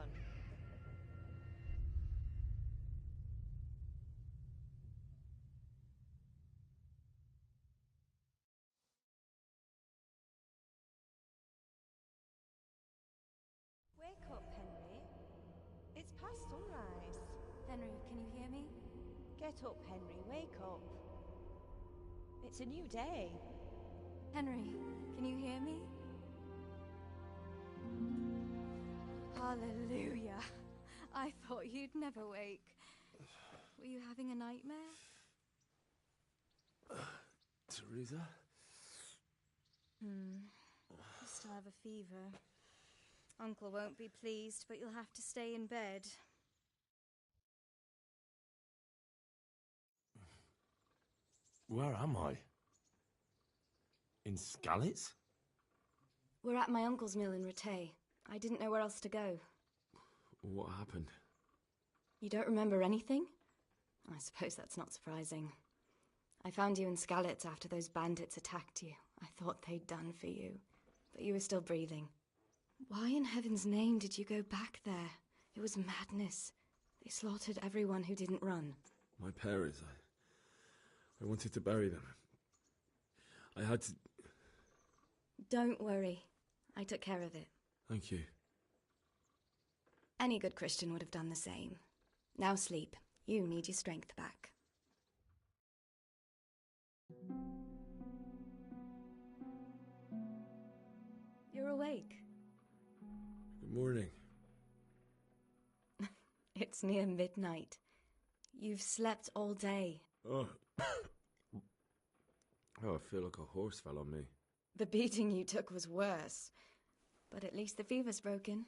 Wake up, Henry. It's past sunrise. Henry, can you hear me? Get up, Henry. Wake up. It's a new day. Henry, can you hear me? Hallelujah. I thought you'd never wake. Were you having a nightmare? Teresa? You still have a fever. Uncle won't be pleased, but you'll have to stay in bed. Where am I? In Skalitz? We're at my uncle's mill in Rattay. I didn't know where else to go. What happened? You don't remember anything? I suppose that's not surprising. I found you in Skalitz after those bandits attacked you. I thought they'd done for you, but you were still breathing. Why in heaven's name did you go back there? It was madness. They slaughtered everyone who didn't run. My parents, I wanted to bury them. I had to... Don't worry. I took care of it. Thank you. Any good Christian would have done the same. Now sleep. You need your strength back. You're awake. Good morning. It's near midnight. You've slept all day. Oh. Oh, I feel like a horse fell on me. The beating you took was worse. But at least the fever's broken.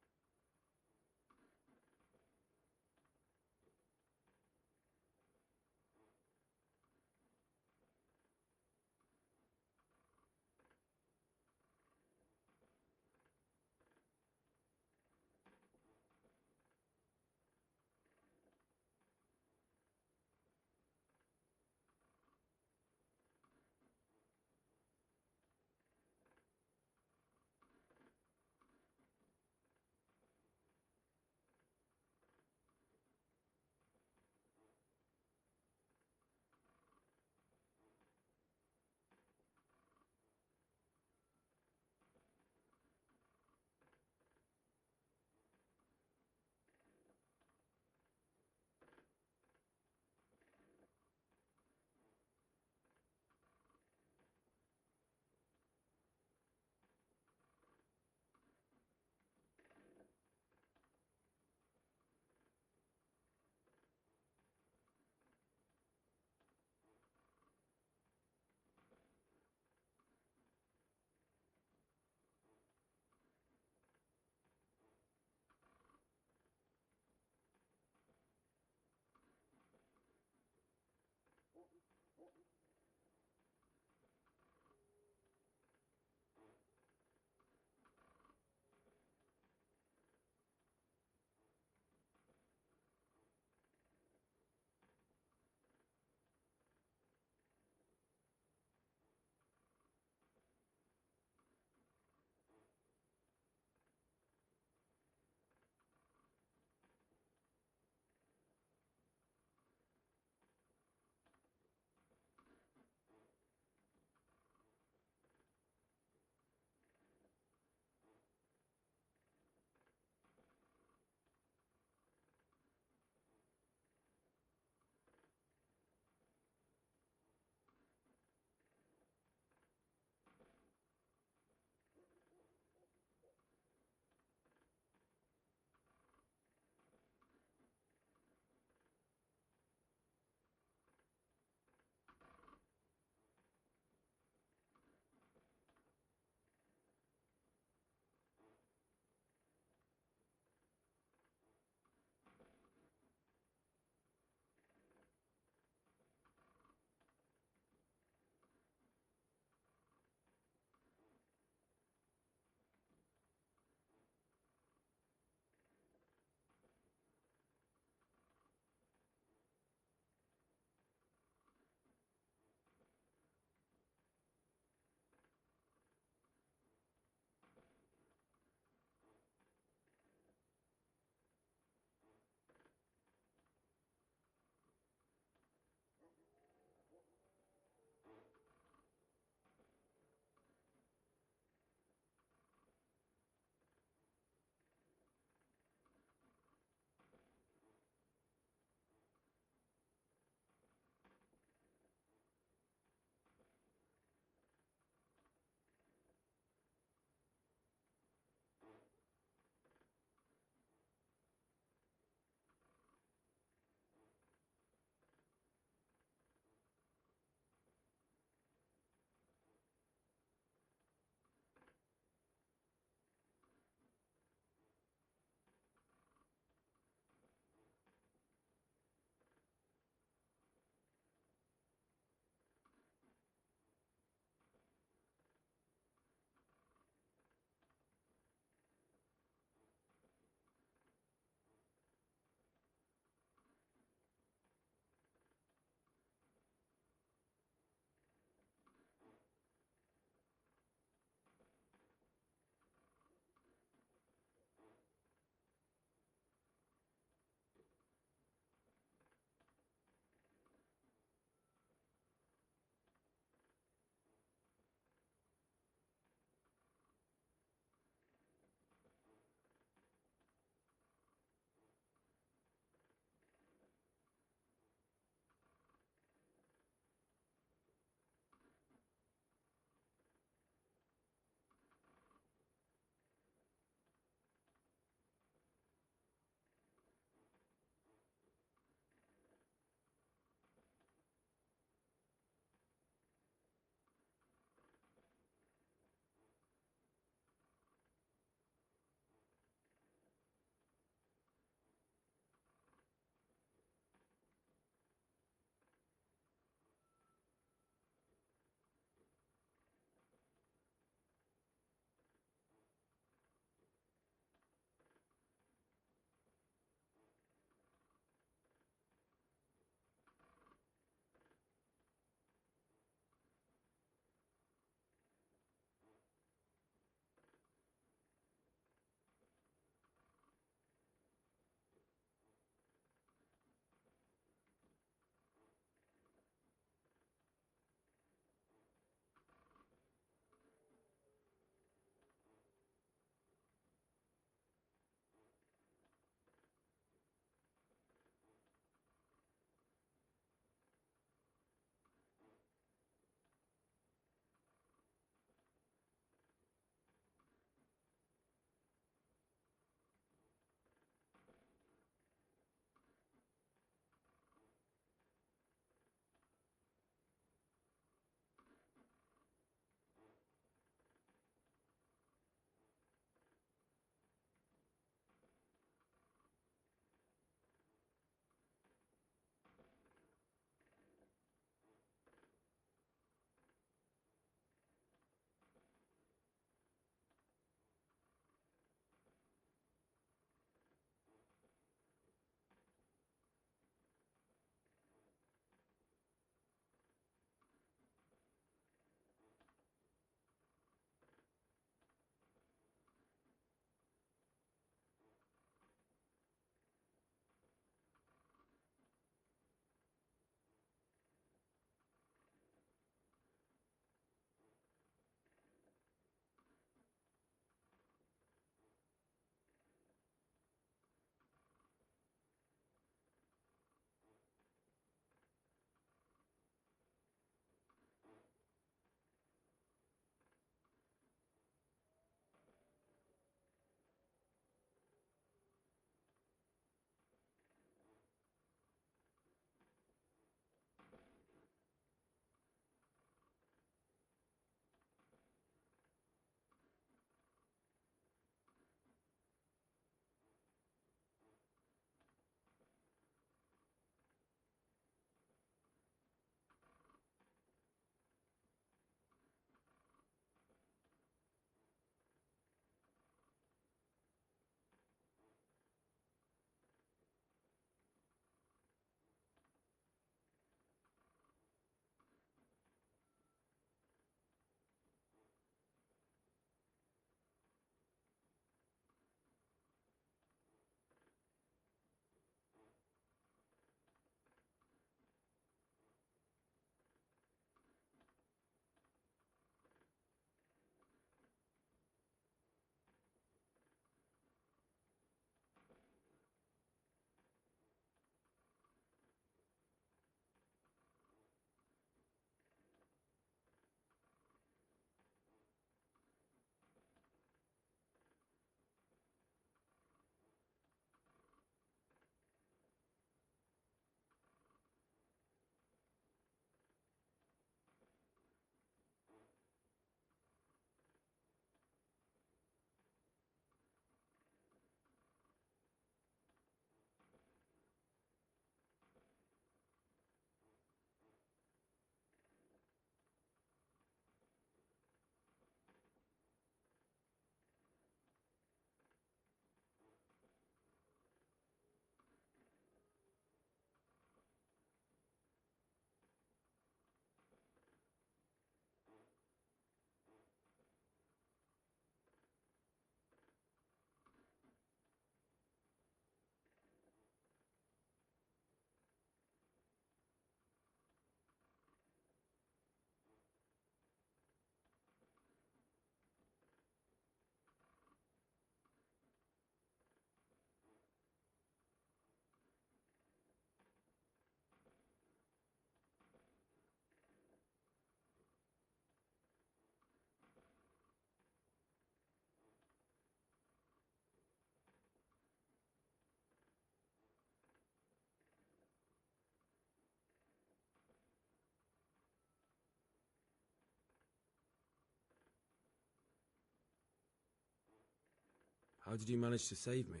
How did you manage to save me?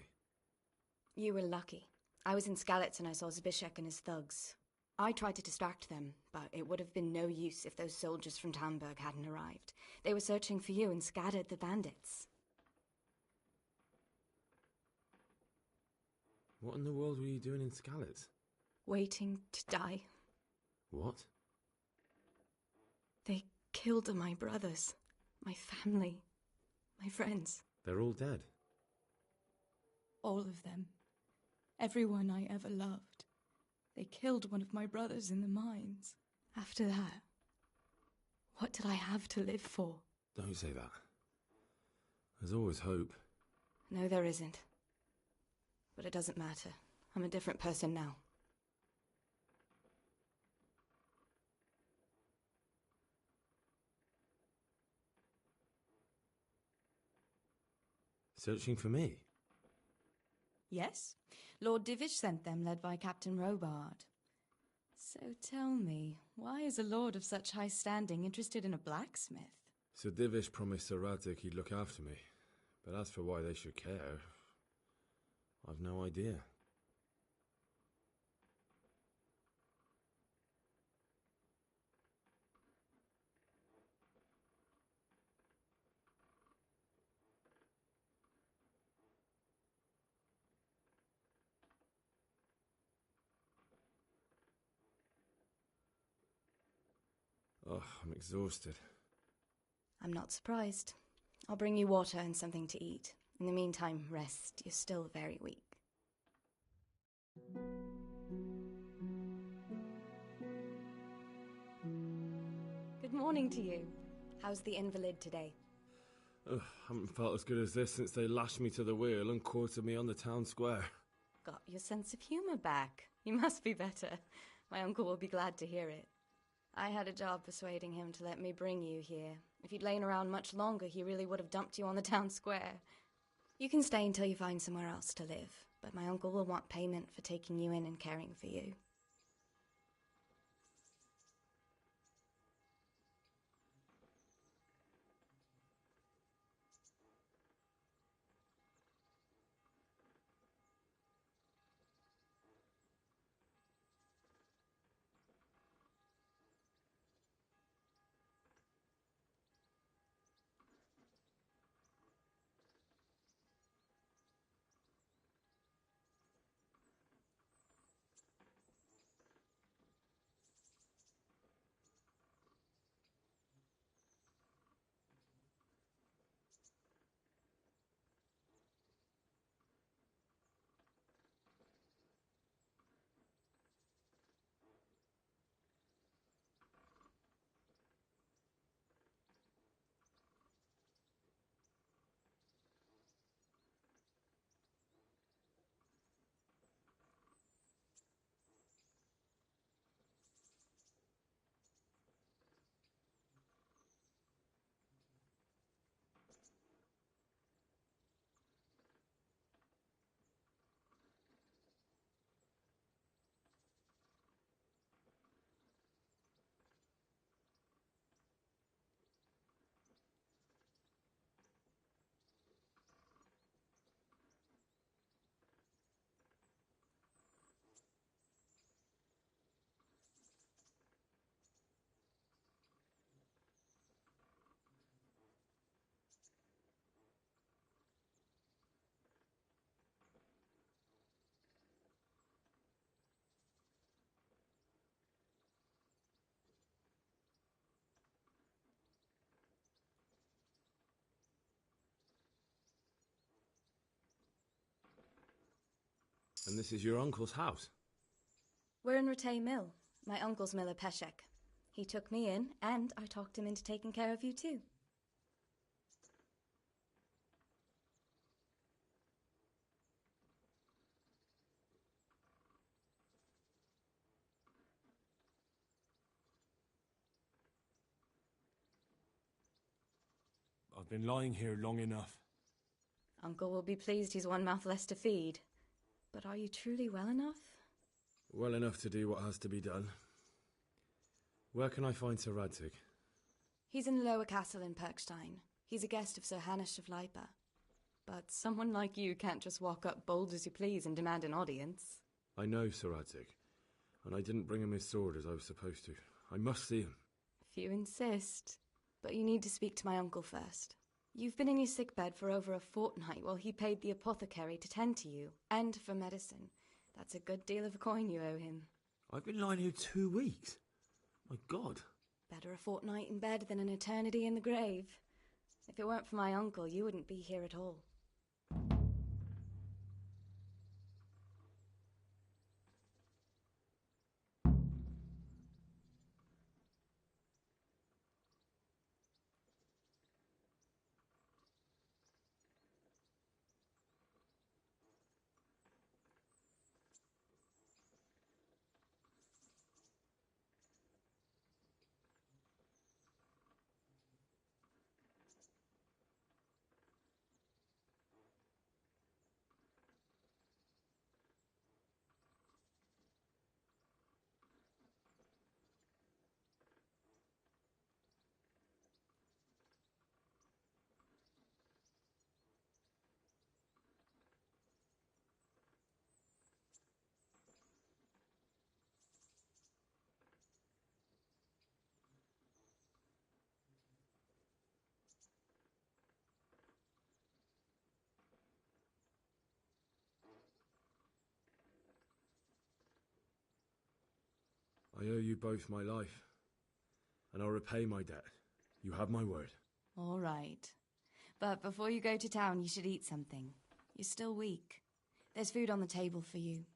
You were lucky. I was in Skalitz and I saw Zbyszek and his thugs. I tried to distract them, but it would have been no use if those soldiers from Tamburg hadn't arrived. They were searching for you and scattered the bandits. What in the world were you doing in Skalitz? Waiting to die. What? They killed my brothers, my family, my friends. They're all dead. All of them. Everyone I ever loved. They killed one of my brothers in the mines. After that, what did I have to live for? Don't say that. There's always hope. No, there isn't. But it doesn't matter. I'm a different person now. Searching for me? Yes. Lord Divish sent them, led by Captain Robard. So tell me, why is a lord of such high standing interested in a blacksmith? Sir Divish promised Sir Radzik he'd look after me. But as for why they should care, I've no idea. Oh, I'm exhausted. I'm not surprised. I'll bring you water and something to eat. In the meantime, rest. You're still very weak. Good morning to you. How's the invalid today? Ugh, haven't felt as good as this since they lashed me to the wheel and quartered me on the town square. Got your sense of humour back. You must be better. My uncle will be glad to hear it. I had a job persuading him to let me bring you here. If you'd lain around much longer, he really would have dumped you on the town square. You can stay until you find somewhere else to live, but my uncle will want payment for taking you in and caring for you. And this is your uncle's house? We're in Ratay Mill, my uncle's miller Peshek. He took me in, and I talked him into taking care of you too. I've been lying here long enough. Uncle will be pleased he's one mouth less to feed. But are you truly well enough? Well enough to do what has to be done. Where can I find Sir Radzik? He's in the lower castle in Perkstein. He's a guest of Sir Hanush of Leipa. But someone like you can't just walk up bold as you please and demand an audience. I know, Sir Adzik, and I didn't bring him his sword as I was supposed to. I must see him. If you insist. But you need to speak to my uncle first. You've been in your sickbed for over a fortnight while he paid the apothecary to tend to you, and for medicine. That's a good deal of coin you owe him. I've been lying here 2 weeks. My God. Better a fortnight in bed than an eternity in the grave. If it weren't for my uncle, you wouldn't be here at all. I owe you both my life, and I'll repay my debt. You have my word. All right. But before you go to town, you should eat something. You're still weak. There's food on the table for you.